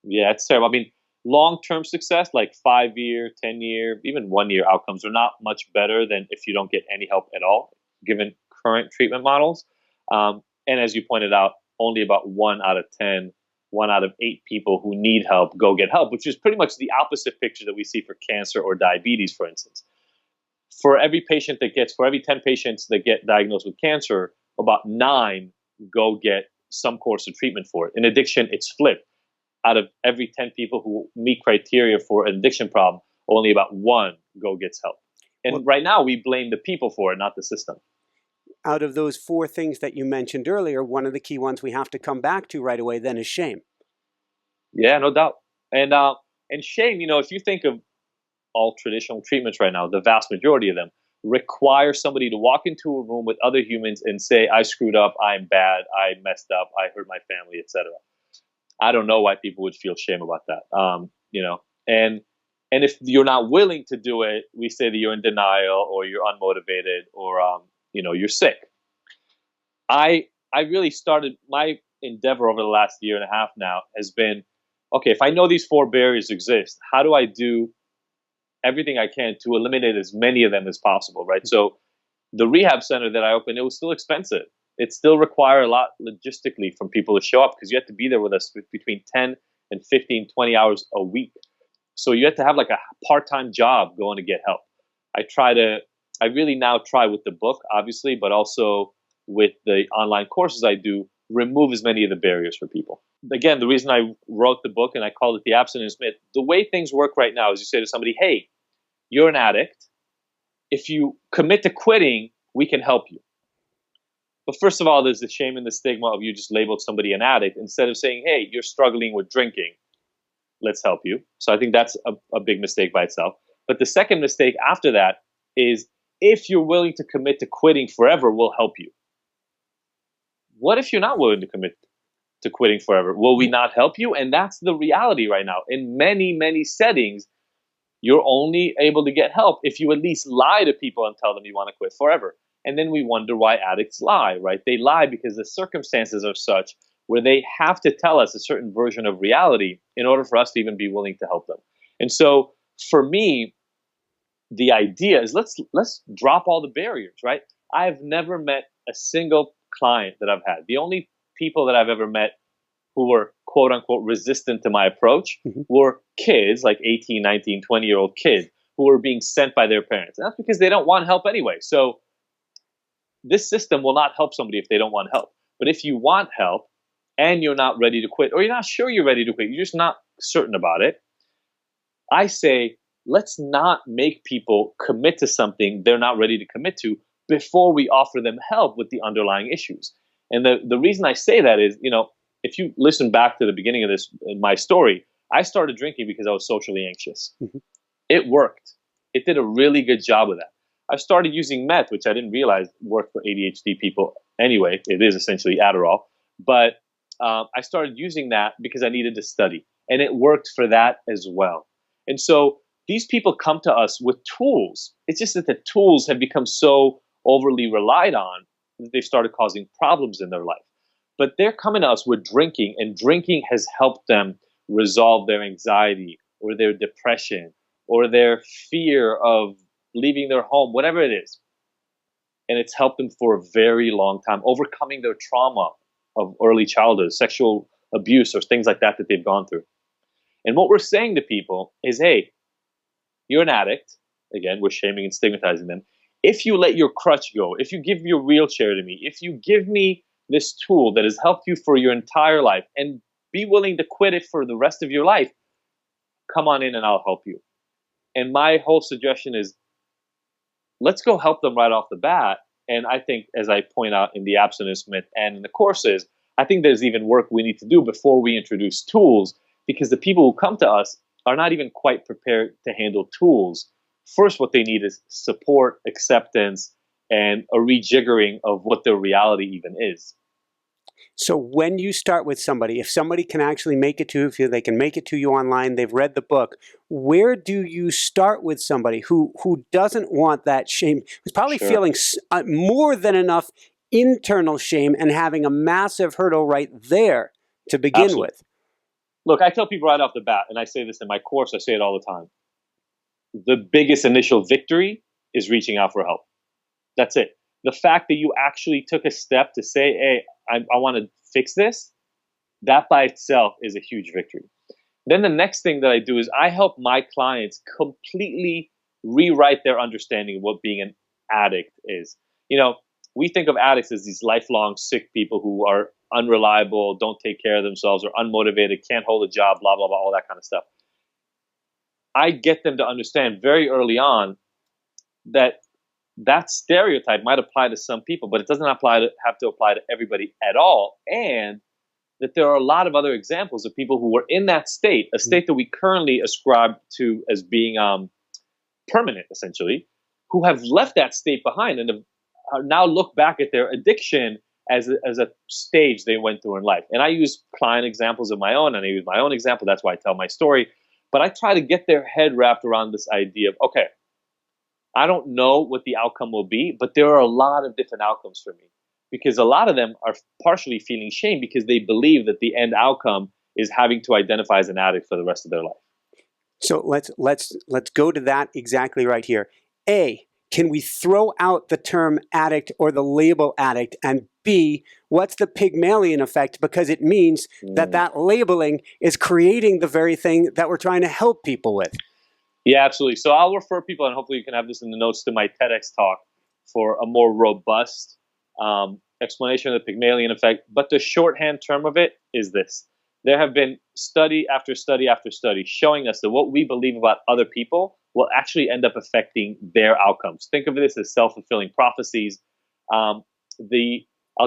Yeah, it's terrible. I mean, long-term success, like 5-year, 10-year, even 1-year outcomes are not much better than if you don't get any help at all, given current treatment models. And as you pointed out, only about 1 out of 10, 1 out of 8 people who need help go get help, which is pretty much the opposite picture that we see for cancer or diabetes, for instance. For every 10 patients that get diagnosed with cancer, about 9 go get some course of treatment for it. In addiction, it's flipped. Out of every 10 people who meet criteria for an addiction problem, only about 1 go gets help. And right now we blame the people for it, not the system. Out of those 4 things that you mentioned earlier, one of the key ones we have to come back to right away then is shame. Yeah, no doubt. And shame, if you think of all traditional treatments right now, the vast majority of them require somebody to walk into a room with other humans and say, I screwed up, I'm bad, I messed up, I hurt my family, etc. I don't know why people would feel shame about that. And if you're not willing to do it, we say that you're in denial or you're unmotivated or you're sick. I really started my endeavor over the last year and a half now has been, okay, if I know these 4 barriers exist, how do I do everything I can to eliminate as many of them as possible, right? So the rehab center that I opened, it was still expensive. It still required a lot logistically from people to show up because you have to be there with us between 10 and 15, 20 hours a week. So you have to have like a part-time job going to get help. I really now try with the book, obviously, but also with the online courses I do, remove as many of the barriers for people. Again, the reason I wrote the book and I called it The Abstinence Myth, the way things work right now is you say to somebody, hey, you're an addict. If you commit to quitting, we can help you. But first of all, there's the shame and the stigma of you just labeled somebody an addict instead of saying, hey, you're struggling with drinking. Let's help you. So I think that's a big mistake by itself. But the second mistake after that is if you're willing to commit to quitting forever, we'll help you. What if you're not willing to commit to quitting forever? Will we not help you? And that's the reality right now. In many, many settings, you're only able to get help if you at least lie to people and tell them you want to quit forever. And then we wonder why addicts lie, right? They lie because the circumstances are such where they have to tell us a certain version of reality in order for us to even be willing to help them. And so for me, the idea is let's drop all the barriers, right? I've never met a single client that I've had. The only people that I've ever met who were quote unquote resistant to my approach were kids, like 18, 19, 20-year-old kids who were being sent by their parents. And that's because they don't want help anyway. So this system will not help somebody if they don't want help. But if you want help and you're not ready to quit, or you're not sure you're ready to quit, you're just not certain about it, I say, let's not make people commit to something they're not ready to commit to before we offer them help with the underlying issues. And the reason I say that is, if you listen back to the beginning of my story, I started drinking because I was socially anxious. It worked. It did a really good job of that. I started using meth, which I didn't realize worked for ADHD people anyway. It is essentially Adderall. But I started using that because I needed to study. And it worked for that as well. And so these people come to us with tools. It's just that the tools have become so overly relied on that they've started causing problems in their life. But they're coming to us with drinking, and drinking has helped them resolve their anxiety or their depression or their fear of leaving their home, whatever it is. And it's helped them for a very long time, overcoming their trauma of early childhood, sexual abuse, or things like that that they've gone through. And what we're saying to people is, hey, you're an addict. Again, we're shaming and stigmatizing them. If you let your crutch go, if you give your wheelchair to me, if you give me this tool that has helped you for your entire life and be willing to quit it for the rest of your life, come on in and I'll help you. And my whole suggestion is, let's go help them right off the bat. And I think, as I point out in the Abstinence Myth and in the courses, I think there's even work we need to do before we introduce tools, because the people who come to us are not even quite prepared to handle tools. First, what they need is support, acceptance, and a rejiggering of what their reality even is. So when you start with somebody, if somebody can actually make it to you, they can make it to you online, they've read the book, where do you start with somebody who doesn't want that shame, who's probably Sure. feeling more than enough internal shame and having a massive hurdle right there to begin Absolutely. with? Look, I tell people right off the bat, and I say this in my course, I say it all the time. The biggest initial victory is reaching out for help. That's it. The fact that you actually took a step to say, hey, I want to fix this, that by itself is a huge victory. Then the next thing that I do is I help my clients completely rewrite their understanding of what being an addict is. You know, we think of addicts as these lifelong sick people who are unreliable, don't take care of themselves, or unmotivated, can't hold a job, blah, blah, blah, all that kind of stuff. I get them to understand very early on that that stereotype might apply to some people, but it doesn't have to apply to everybody at all. And that there are a lot of other examples of people who were in that state, a state that we currently ascribe to as being permanent, essentially, who have left that state behind and have now look back at their addiction as a stage they went through in life. And I use client examples of my own, and I use my own example. That's why I tell my story. But I try to get their head wrapped around this idea of, okay, I don't know what the outcome will be, but there are a lot of different outcomes for me, because a lot of them are partially feeling shame because they believe that the end outcome is having to identify as an addict for the rest of their life. So let's go to that exactly right here. A, can we throw out the term addict or the label addict? And B, what's the Pygmalion effect? Because it means that labeling is creating the very thing that we're trying to help people with. Yeah, absolutely. So I'll refer people, and hopefully you can have this in the notes, to my TEDx talk for a more robust explanation of the Pygmalion effect. But the shorthand term of it is this. There have been study after study after study showing us that what we believe about other people will actually end up affecting their outcomes. Think of this as self-fulfilling prophecies. I'll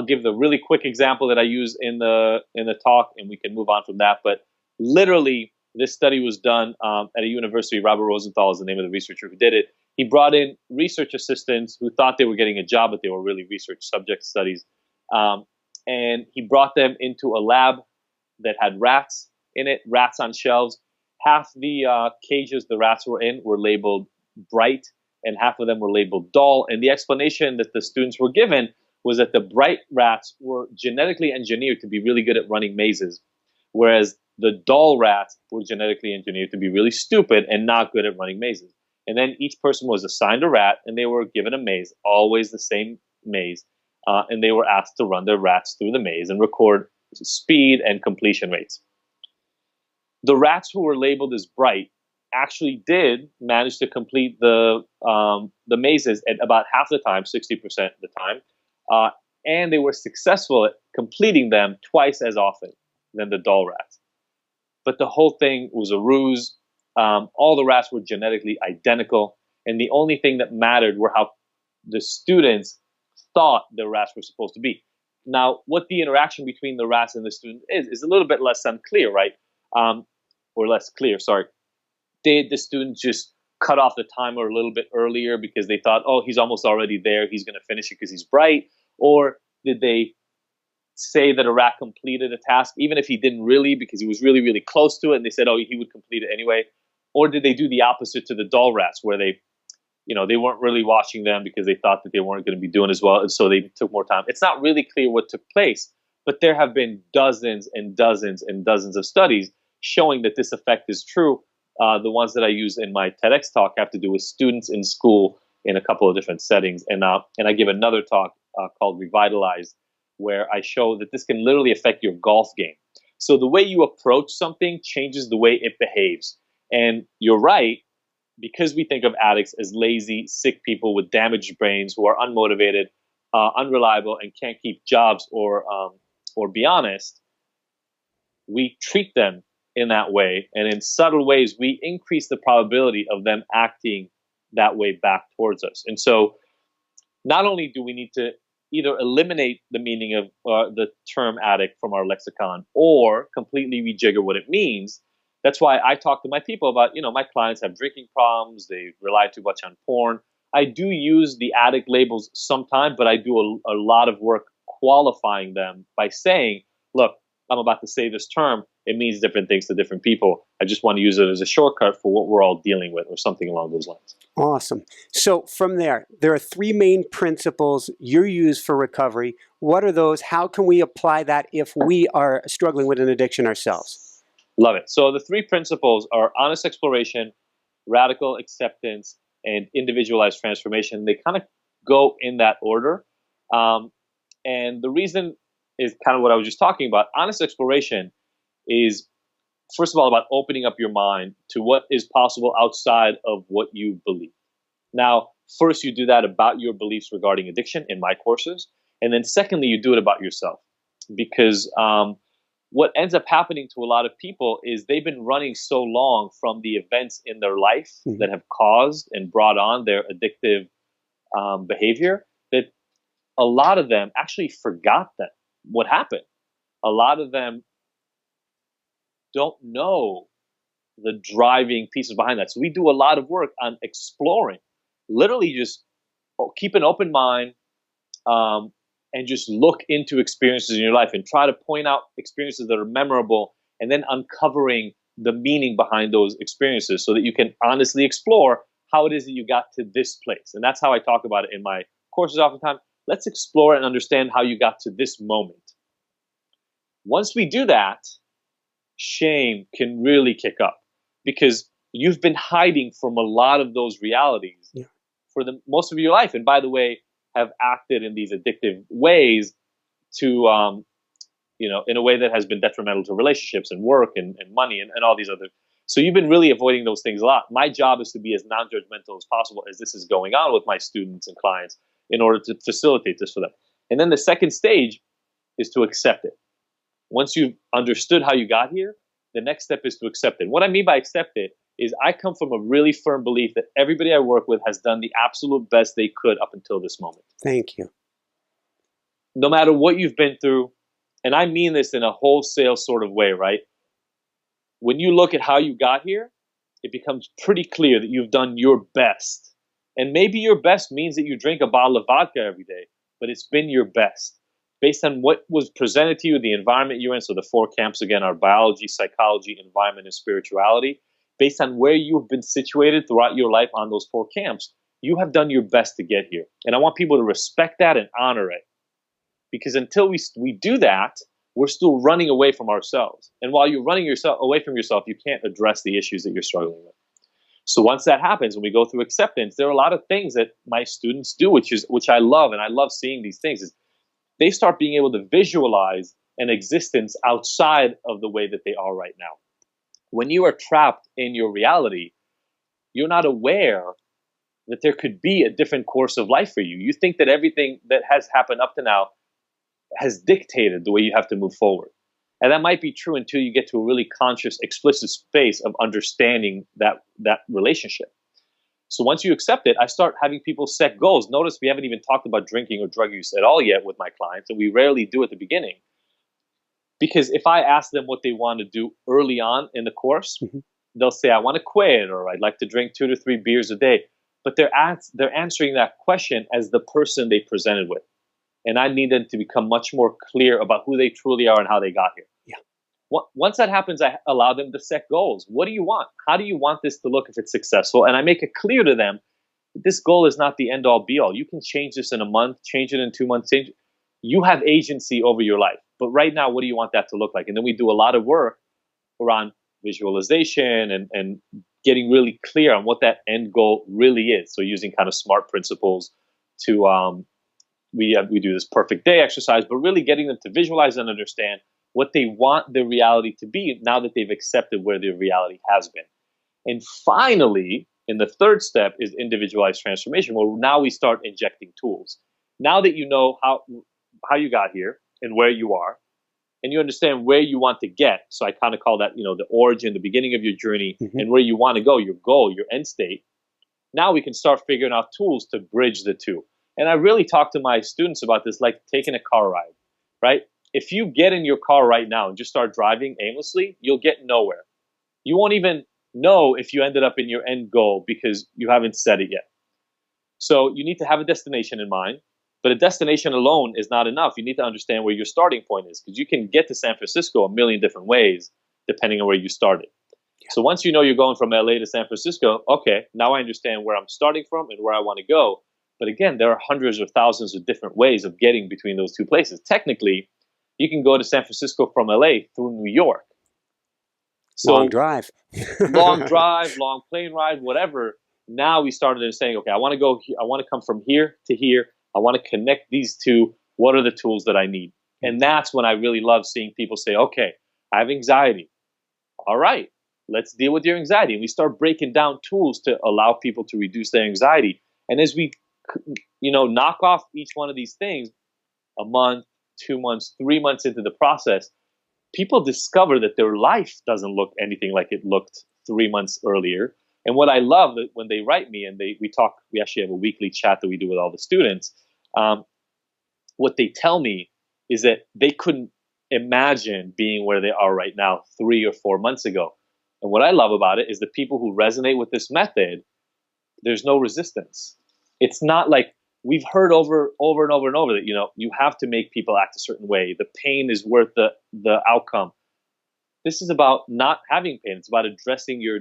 give the really quick example that I use in the talk, and we can move on from that. But literally, this study was done at a university. Robert Rosenthal is the name of the researcher who did it. He brought in research assistants who thought they were getting a job, but they were really research subject studies. And he brought them into a lab that had rats in it, rats on shelves. Half the cages the rats were in were labeled bright, and half of them were labeled dull. And the explanation that the students were given was that the bright rats were genetically engineered to be really good at running mazes, whereas the dull rats were genetically engineered to be really stupid and not good at running mazes. And then each person was assigned a rat, and they were given a maze, always the same maze. And they were asked to run their rats through the maze and record speed and completion rates. The rats who were labeled as bright actually did manage to complete the mazes at about half the time, 60% of the time. And they were successful at completing them twice as often than the dull rats. But the whole thing was a ruse. All the rats were genetically identical. And the only thing that mattered were how the students thought the rats were supposed to be. Now, what the interaction between the rats and the student is a little bit less unclear, right? Or less clear, sorry. Did the student just cut off the timer a little bit earlier because they thought, oh, he's almost already there, he's going to finish it because he's bright? Or did they say that a rat completed a task, even if he didn't really, because he was really, really close to it, and they said, oh, he would complete it anyway? Or did they do the opposite to the dull rats, where they weren't really watching them because they thought that they weren't going to be doing as well, and so they took more time? It's not really clear what took place, but there have been dozens and dozens and dozens of studies showing that this effect is true. The ones that I use in my TEDx talk have to do with students in school in a couple of different settings, and I give another talk called Revitalize, where I show that this can literally affect your golf game. So the way you approach something changes the way it behaves. And you're right, because we think of addicts as lazy, sick people with damaged brains who are unmotivated, unreliable, and can't keep jobs or be honest, we treat them in that way. And in subtle ways, we increase the probability of them acting that way back towards us. And so not only do we need to either eliminate the meaning of the term addict from our lexicon or completely rejigger what it means. That's why I talk to my people about, my clients have drinking problems, they rely too much on porn. I do use the addict labels sometimes, but I do a lot of work qualifying them by saying, look, I'm about to say this term. It means different things to different people. I just want to use it as a shortcut for what we're all dealing with, or something along those lines. Awesome. So from there are three main principles you use for recovery. What are those? How can we apply that if we are struggling with an addiction ourselves? Love it. So the three principles are honest exploration, radical acceptance, and individualized transformation. They kind of go in that order. And the reason is kind of what I was just talking about. Honest exploration is, first of all, about opening up your mind to what is possible outside of what you believe. Now, first, you do that about your beliefs regarding addiction in my courses. And then secondly, you do it about yourself. Because what ends up happening to a lot of people is they've been running so long from the events in their life that have caused and brought on their addictive behavior that a lot of them actually forgot what happened. A lot of them don't know the driving pieces behind that. So we do a lot of work on exploring, literally just keep an open mind and just look into experiences in your life and try to point out experiences that are memorable, and then uncovering the meaning behind those experiences so that you can honestly explore how it is that you got to this place. And that's how I talk about it in my courses oftentimes. Let's explore and understand how you got to this moment. Once we do that, shame can really kick up, because you've been hiding from a lot of those realities for the most of your life. And by the way, have acted in these addictive ways to, in a way that has been detrimental to relationships and work and money and all these other. So you've been really avoiding those things a lot. My job is to be as non-judgmental as possible as this is going on with my students and clients in order to facilitate this for them. And then the second stage is to accept it. Once you've understood how you got here, the next step is to accept it. What I mean by accept it is I come from a really firm belief that everybody I work with has done the absolute best they could up until this moment. Thank you. No matter what you've been through, and I mean this in a wholesale sort of way, right? When you look at how you got here, it becomes pretty clear that you've done your best. And maybe your best means that you drink a bottle of vodka every day, but it's been your best based on what was presented to you, the environment you're in. So the four camps, again, are biology, psychology, environment, and spirituality. Based on where you've been situated throughout your life on those four camps, you have done your best to get here. And I want people to respect that and honor it. Because until we do that, we're still running away from ourselves. And while you're running away from yourself, you can't address the issues that you're struggling with. So once that happens, when we go through acceptance, there are a lot of things that my students do, which I love, and I love seeing these things, is they start being able to visualize an existence outside of the way that they are right now. When you are trapped in your reality, you're not aware that there could be a different course of life for you. You think that everything that has happened up to now has dictated the way you have to move forward. And that might be true until you get to a really conscious, explicit space of understanding that relationship. So once you accept it, I start having people set goals. Notice we haven't even talked about drinking or drug use at all yet with my clients, and we rarely do at the beginning. Because if I ask them what they want to do early on in the course, they'll say, I want to quit, or I'd like to drink 2 to 3 beers a day. But they're answering that question as the person they presented with. And I need them to become much more clear about who they truly are and how they got here. Yeah. Once that happens, I allow them to set goals. What do you want? How do you want this to look if it's successful? And I make it clear to them that this goal is not the end all be all. You can change this in a month, change it in 2 months. You have agency over your life. But right now, what do you want that to look like? And then we do a lot of work around visualization and getting really clear on what that end goal really is. So using kind of SMART principles to we do this perfect day exercise, but really getting them to visualize and understand what they want their reality to be now that they've accepted where their reality has been. And finally, in the third step is individualized transformation, where now we start injecting tools. Now that you know how you got here and where you are, and you understand where you want to get. So I kind of call that, the origin, the beginning of your journey, and where you want to go, your goal, your end state. Now we can start figuring out tools to bridge the two. And I really talk to my students about this, like taking a car ride, right? If you get in your car right now and just start driving aimlessly, you'll get nowhere. You won't even know if you ended up in your end goal because you haven't set it yet. So you need to have a destination in mind. But a destination alone is not enough. You need to understand where your starting point is, because you can get to San Francisco a million different ways depending on where you started. Yeah. So once you know you're going from LA to San Francisco, okay, now I understand where I'm starting from and where I want to go. But again, there are hundreds of thousands of different ways of getting between those two places. Technically, you can go to San Francisco from LA through New York. So, long drive. long drive, long plane ride, whatever. Now we started saying, okay, I want to come from here to here. I want to connect these two. What are the tools that I need? And that's when I really love seeing people say, okay, I have anxiety. All right, let's deal with your anxiety. And we start breaking down tools to allow people to reduce their anxiety. And as we, knock off each one of these things, a month, 2 months, 3 months into the process, people discover that their life doesn't look anything like it looked 3 months earlier. And what I love that when they write me and we actually have a weekly chat that we do with all the students. What they tell me is that they couldn't imagine being where they are right now 3 or 4 months ago. And what I love about it is the people who resonate with this method, there's no resistance. It's not like we've heard over and over and over that, you have to make people act a certain way. The pain is worth the outcome. This is about not having pain. It's about addressing your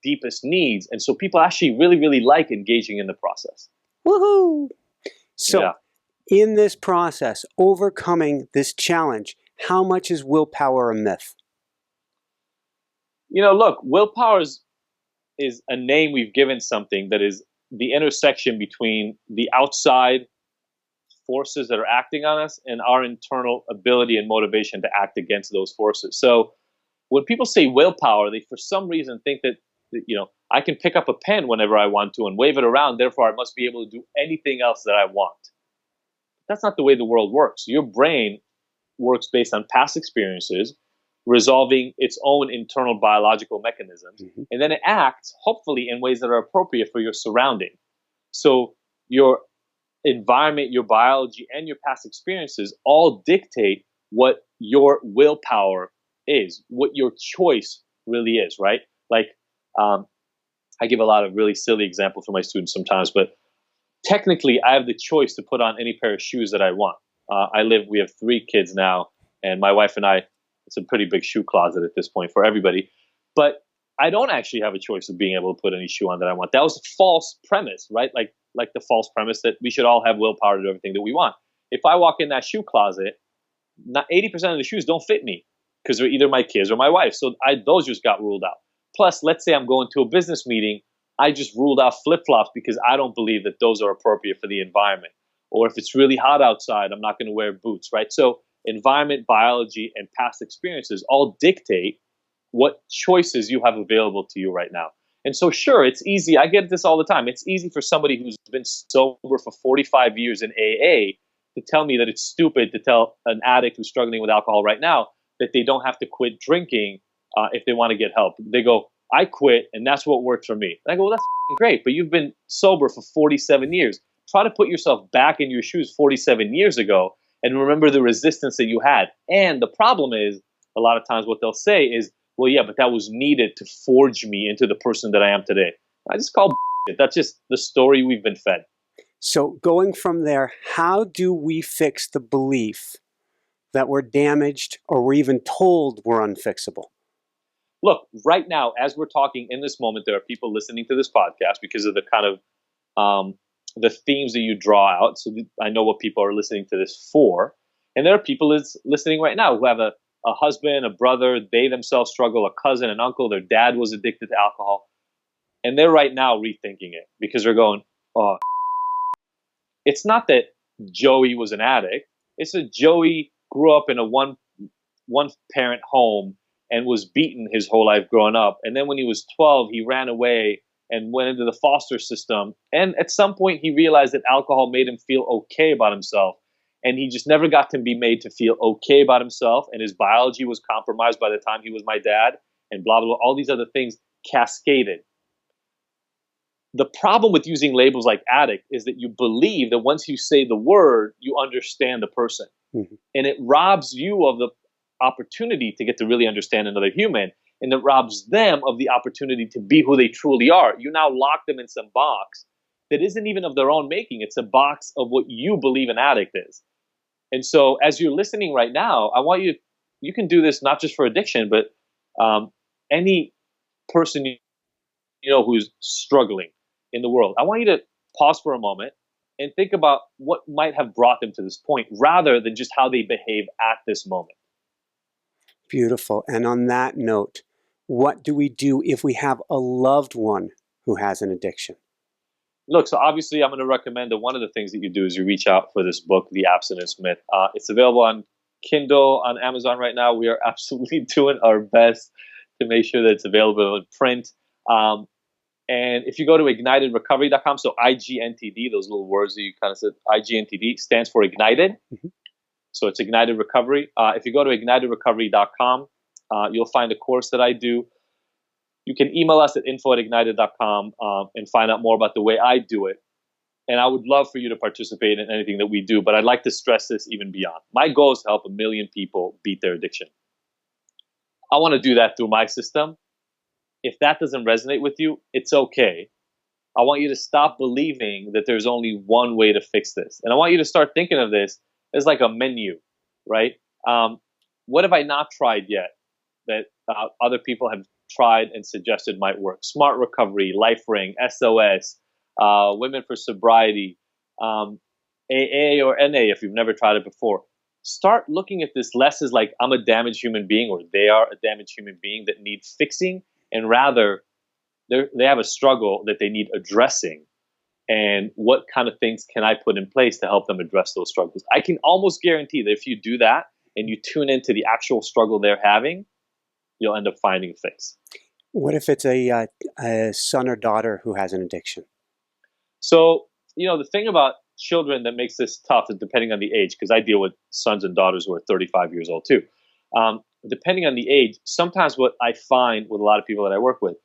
deepest needs. And so people actually really, really like engaging in the process. Woohoo! So in this process, overcoming this challenge, how much is willpower a myth? Look, willpower is a name we've given something that is the intersection between the outside forces that are acting on us and our internal ability and motivation to act against those forces. So when people say willpower, they for some reason think that I can pick up a pen whenever I want to and wave it around, therefore I must be able to do anything else that I want. That's not the way the world works. Your brain works based on past experiences, resolving its own internal biological mechanisms, and then it acts, hopefully, in ways that are appropriate for your surrounding. So your environment, your biology, and your past experiences all dictate what your willpower is, what your choice really is, right? Like, I give a lot of really silly examples for my students sometimes, but technically I have the choice to put on any pair of shoes that I want. We have 3 kids now, and my wife and I, it's a pretty big shoe closet at this point for everybody, but I don't actually have a choice of being able to put any shoe on that I want. That was a false premise, right? Like the false premise that we should all have willpower to do everything that we want. If I walk in that shoe closet, not 80% of the shoes don't fit me because they're either my kids or my wife. So those just got ruled out. Plus, let's say I'm going to a business meeting, I just ruled out flip-flops because I don't believe that those are appropriate for the environment. Or if it's really hot outside, I'm not going to wear boots, right? So environment, biology, and past experiences all dictate what choices you have available to you right now. And so sure, it's easy. I get this all the time. It's easy for somebody who's been sober for 45 years in AA to tell me that it's stupid to tell an addict who's struggling with alcohol right now that they don't have to quit drinking if they want to get help. They go, I quit, and that's what worked for me. And I go, well, that's great, but you've been sober for 47 years. Try to put yourself back in your shoes 47 years ago and remember the resistance that you had. And the problem is, a lot of times what they'll say is, Well, yeah, but that was needed to forge me into the person that I am today. I just call it. That's just the story we've been fed. So going from there, how do we fix the belief that we're damaged or we're even told we're unfixable? Look, right now, as we're talking in this moment, there are people listening to this podcast because of the kind of the themes that you draw out. So I know what people are listening to this for. And there are people listening right now who have a husband, a brother, they themselves struggle, a cousin, an uncle, their dad was addicted to alcohol. And they're right now rethinking it because they're going, oh, it's not that Joey was an addict. It's that Joey grew up in a one parent home and was beaten his whole life growing up. And then when he was 12, he ran away and went into the foster system. And at some point, he realized that alcohol made him feel okay about himself. And he just never got to be made to feel okay about himself. And his biology was compromised by the time he was my dad, and blah, blah, blah. All these other things cascaded. The problem with using labels like addict is that you believe that once you say the word, you understand the person. Mm-hmm. And it robs you of the opportunity to get to really understand another human. And it robs them of the opportunity to be who they truly are. You now lock them in some box that isn't even of their own making. It's a box of what you believe an addict is. And so as you're listening right now, I want you can do this not just for addiction, but any person you know who's struggling in the world. I want you to pause for a moment and think about what might have brought them to this point rather than just how they behave at this moment. Beautiful. And on that note, what do we do if we have a loved one who has an addiction? Look, so obviously I'm going to recommend that one of the things that you do is you reach out for this book, The Abstinence Myth. It's available on Kindle, on Amazon right now. We are absolutely doing our best to make sure that it's available in print. And if you go to ignitedrecovery.com, so IGNTD, those little words that you kind of said, IGNTD stands for Ignited. Mm-hmm. So it's Ignited Recovery. If you go to ignitedrecovery.com, you'll find a course that I do. You can email us at info@ignited.com and find out more about the way I do it. And I would love for you to participate in anything that we do, but I'd like to stress this even beyond. My goal is to help 1 million people beat their addiction. I want to do that through my system. If that doesn't resonate with you, it's okay. I want you to stop believing that there's only one way to fix this. And I want you to start thinking of this as like a menu, right? What have I not tried yet that other people have tried and suggested might work? Smart Recovery, Life Ring, SOS, Women for Sobriety, AA or NA if you've never tried it before. Start looking at this less as like I'm a damaged human being or they are a damaged human being that needs fixing, and rather they have a struggle that they need addressing. And what kind of things can I put in place to help them address those struggles? I can almost guarantee that if you do that and you tune into the actual struggle they're having, you'll end up finding a fix. What if it's a son or daughter who has an addiction? So, the thing about children that makes this tough is depending on the age, because I deal with sons and daughters who are 35 years old too. Depending on the age, sometimes what I find with a lot of people that I work with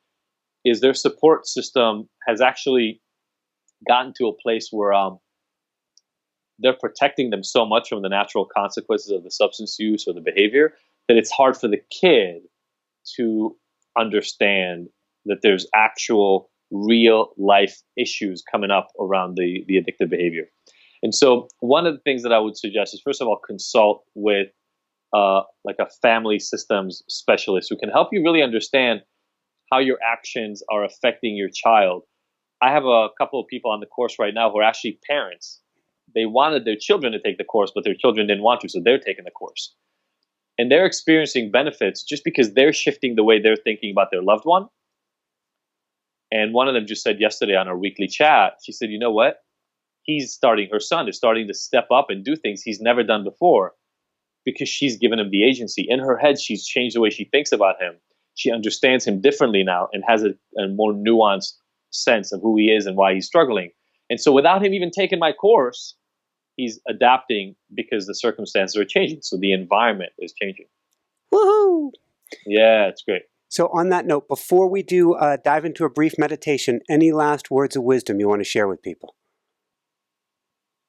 is their support system has actually gotten to a place where they're protecting them so much from the natural consequences of the substance use or the behavior that it's hard for the kid to understand that there's actual real life issues coming up around the addictive behavior. And so one of the things that I would suggest is, first of all, consult with like a family systems specialist who can help you really understand how your actions are affecting your child. I have a couple of people on the course right now who are actually parents. They wanted their children to take the course, but their children didn't want to, so they're taking the course. And they're experiencing benefits just because they're shifting the way they're thinking about their loved one. And one of them just said yesterday on our weekly chat, she said, you know what? Her son is starting to step up and do things he's never done before because she's given him the agency. In her head, she's changed the way she thinks about him. She understands him differently now and has a more nuanced sense of who he is and why he's struggling. And so without him even taking my course, he's adapting because the circumstances are changing. So the environment is changing. Woohoo! Yeah, it's great. So on that note, before we do dive into a brief meditation, any last words of wisdom you want to share with people?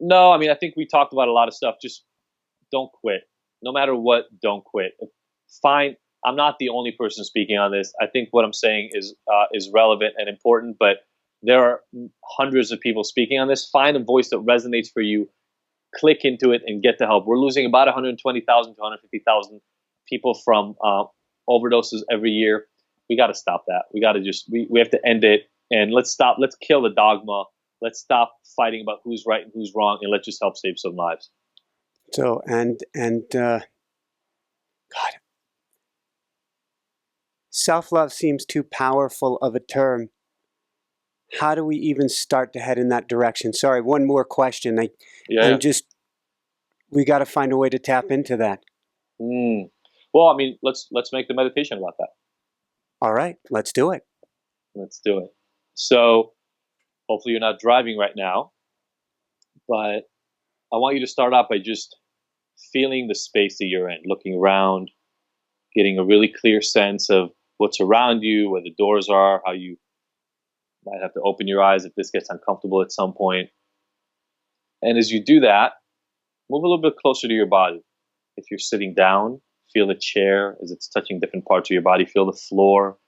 No, I think we talked about a lot of stuff. Just don't quit. No matter what, don't quit. I'm not the only person speaking on this. I think what I'm saying is relevant and important, but there are hundreds of people speaking on this. Find a voice that resonates for you, click into it, and get the help. We're losing about 120,000 to 150,000 people from overdoses every year. We got to stop that. We got to we have to end it, and let's kill the dogma. Let's stop fighting about who's right and who's wrong, and let's just help save some lives. So, God, self-love seems too powerful of a term. How do we even start to head in that direction? Sorry, one more question. We got to find a way to tap into that. Well, I mean, let's make the meditation about that. All right, let's do it. Let's do it. So, hopefully you're not driving right now, but I want you to start out by just feeling the space that you're in, looking around, getting a really clear sense of what's around you, where the doors are, how you might have to open your eyes if this gets uncomfortable at some point. And as you do that, move a little bit closer to your body. If you're sitting down, feel the chair as it's touching different parts of your body. Feel the floor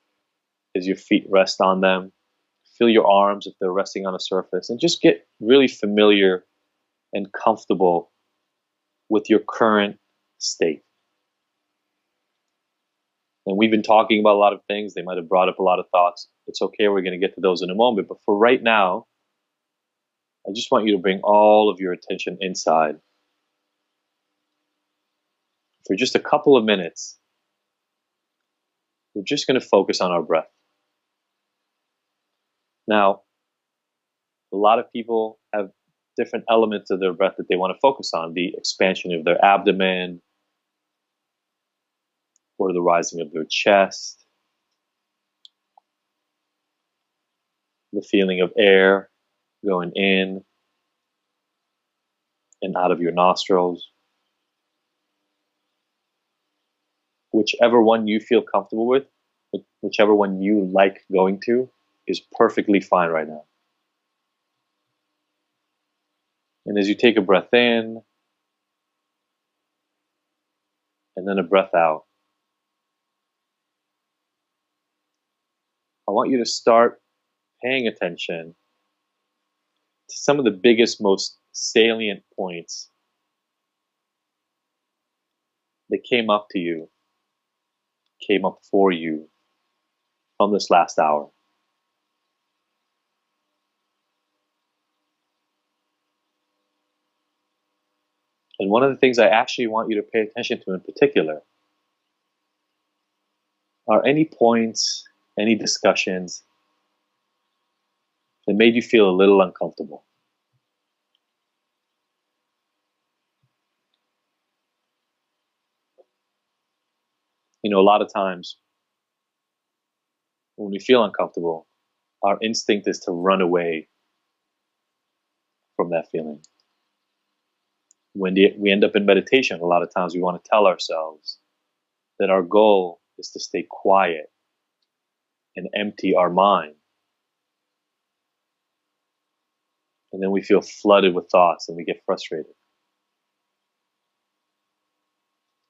as your feet rest on them. Feel your arms if they're resting on a surface. And just get really familiar and comfortable with your current state. And we've been talking about a lot of things. They might have brought up a lot of thoughts. It's okay. We're going to get to those in a moment. But for right now, I just want you to bring all of your attention inside. For just a couple of minutes, we're just going to focus on our breath. Now, a lot of people have different elements of their breath that they want to focus on. The expansion of their abdomen, or the rising of their chest, the feeling of air going in and out of your nostrils. Whichever one you feel comfortable with, whichever one you like going to, is perfectly fine right now. And as you take a breath in, and then a breath out, I want you to start paying attention to some of the biggest, most salient points that came up for you from this last hour. And one of the things I actually want you to pay attention to in particular are any points, any discussions that made you feel a little uncomfortable. You know, a lot of times when we feel uncomfortable, our instinct is to run away from that feeling. When we end up in meditation, a lot of times we want to tell ourselves that our goal is to stay quiet and empty our mind. And then we feel flooded with thoughts and we get frustrated.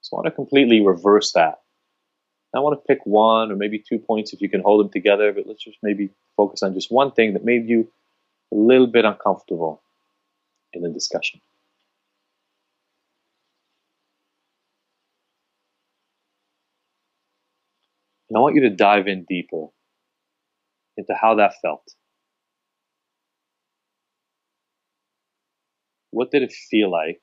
So I want to completely reverse that. I want to pick one or maybe 2 points if you can hold them together, but let's just maybe focus on just one thing that made you a little bit uncomfortable in the discussion. And I want you to dive in deeper into how that felt. What did it feel like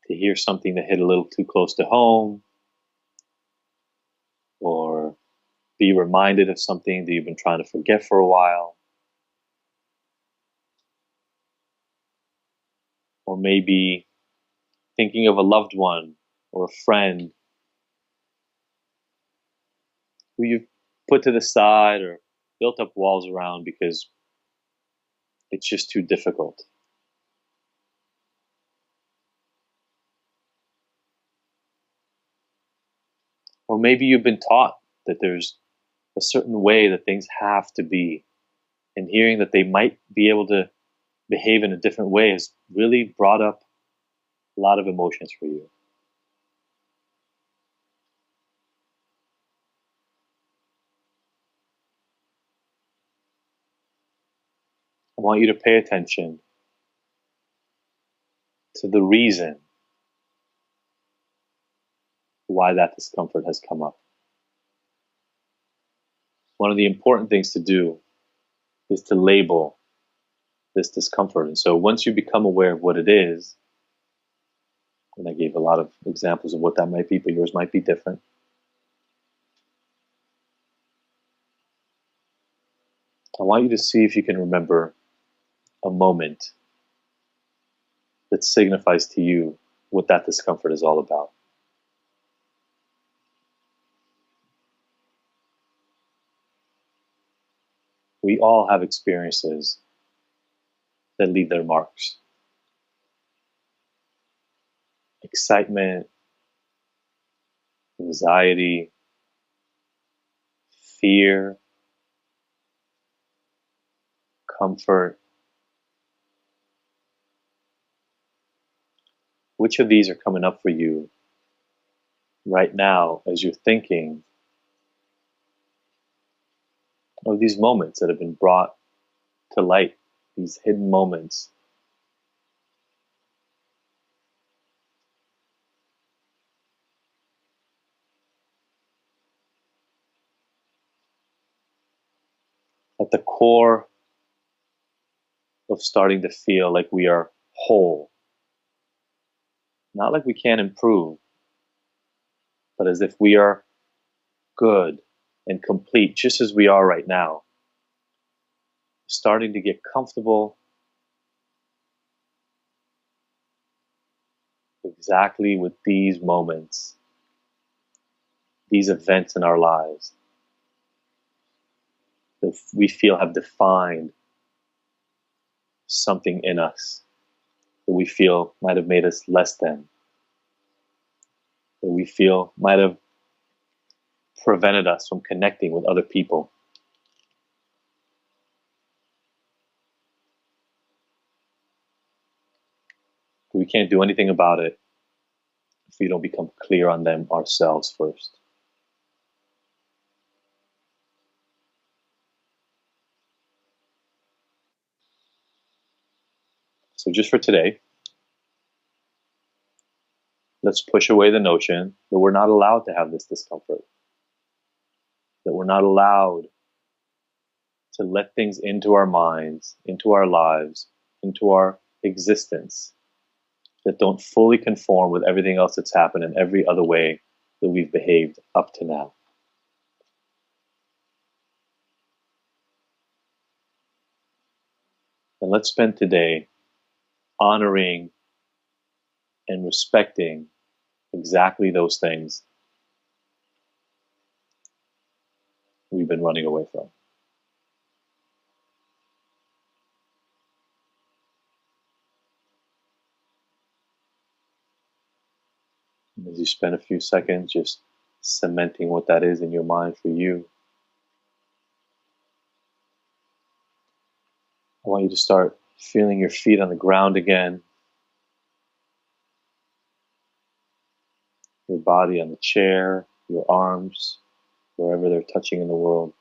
to hear something that hit a little too close to home, or be reminded of something that you've been trying to forget for a while? Or maybe thinking of a loved one or a friend who you've put to the side or built up walls around because it's just too difficult. Or maybe you've been taught that there's a certain way that things have to be, and hearing that they might be able to behave in a different way has really brought up a lot of emotions for you. I want you to pay attention to the reason why that discomfort has come up. One of the important things to do is to label this discomfort. And so once you become aware of what it is, and I gave a lot of examples of what that might be, but yours might be different. I want you to see if you can remember a moment that signifies to you what that discomfort is all about. We all have experiences that leave their marks. Excitement, anxiety, fear, comfort. Which of these are coming up for you right now as you're thinking of these moments that have been brought to light, these hidden moments? At the core of starting to feel like we are whole, not like we can't improve, but as if we are good and complete just as we are right now. Starting to get comfortable exactly with these moments, these events in our lives that we feel have defined something in us, that we feel might have made us less than, that we feel might have prevented us from connecting with other people. We can't do anything about it if we don't become clear on them ourselves first. So just for today, let's push away the notion that we're not allowed to have this discomfort, that we're not allowed to let things into our minds, into our lives, into our existence that don't fully conform with everything else that's happened in every other way that we've behaved up to now. And let's spend today honoring and respecting exactly those things we've been running away from. And as you spend a few seconds just cementing what that is in your mind for you, I want you to start feeling your feet on the ground again, your body on the chair, your arms, wherever they're touching in the world.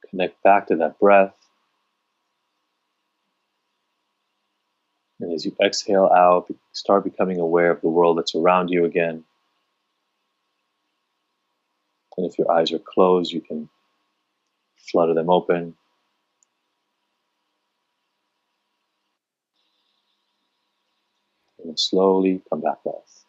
Connect back to that breath. And as you exhale out, start becoming aware of the world that's around you again. And if your eyes are closed, you can flutter them open. And then slowly come back to us.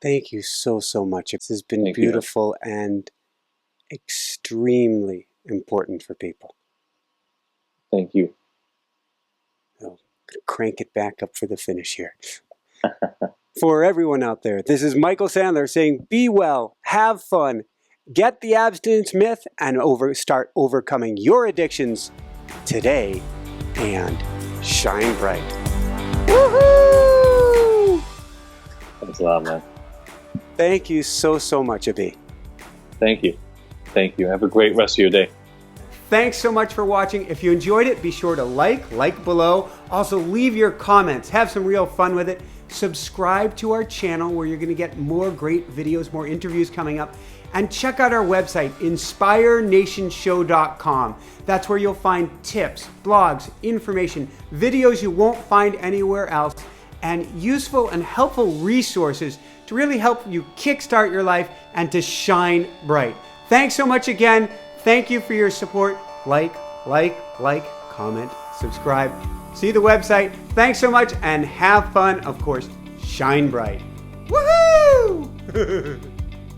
Thank you so, so much. This has been Thank you. beautiful and extremely important for people. Thank you. So, crank it back up for the finish here. For everyone out there, this is Michael Sandler saying, be well, have fun, get the Abstinence Myth, and start overcoming your addictions today and shine bright. Woohoo! Thanks a lot, man. Thank you so, so much, Adi. Thank you. Thank you. Have a great rest of your day. Thanks so much for watching. If you enjoyed it, be sure to like below. Also, leave your comments. Have some real fun with it. Subscribe to our channel where you're going to get more great videos, more interviews coming up. And check out our website, inspiranationshow.com. That's where you'll find tips, blogs, information, videos you won't find anywhere else, and useful and helpful resources to really help you kickstart your life and to shine bright. Thanks so much again. Thank you for your support. Like, comment, subscribe. See the website. Thanks so much and have fun. Of course, shine bright. Woohoo!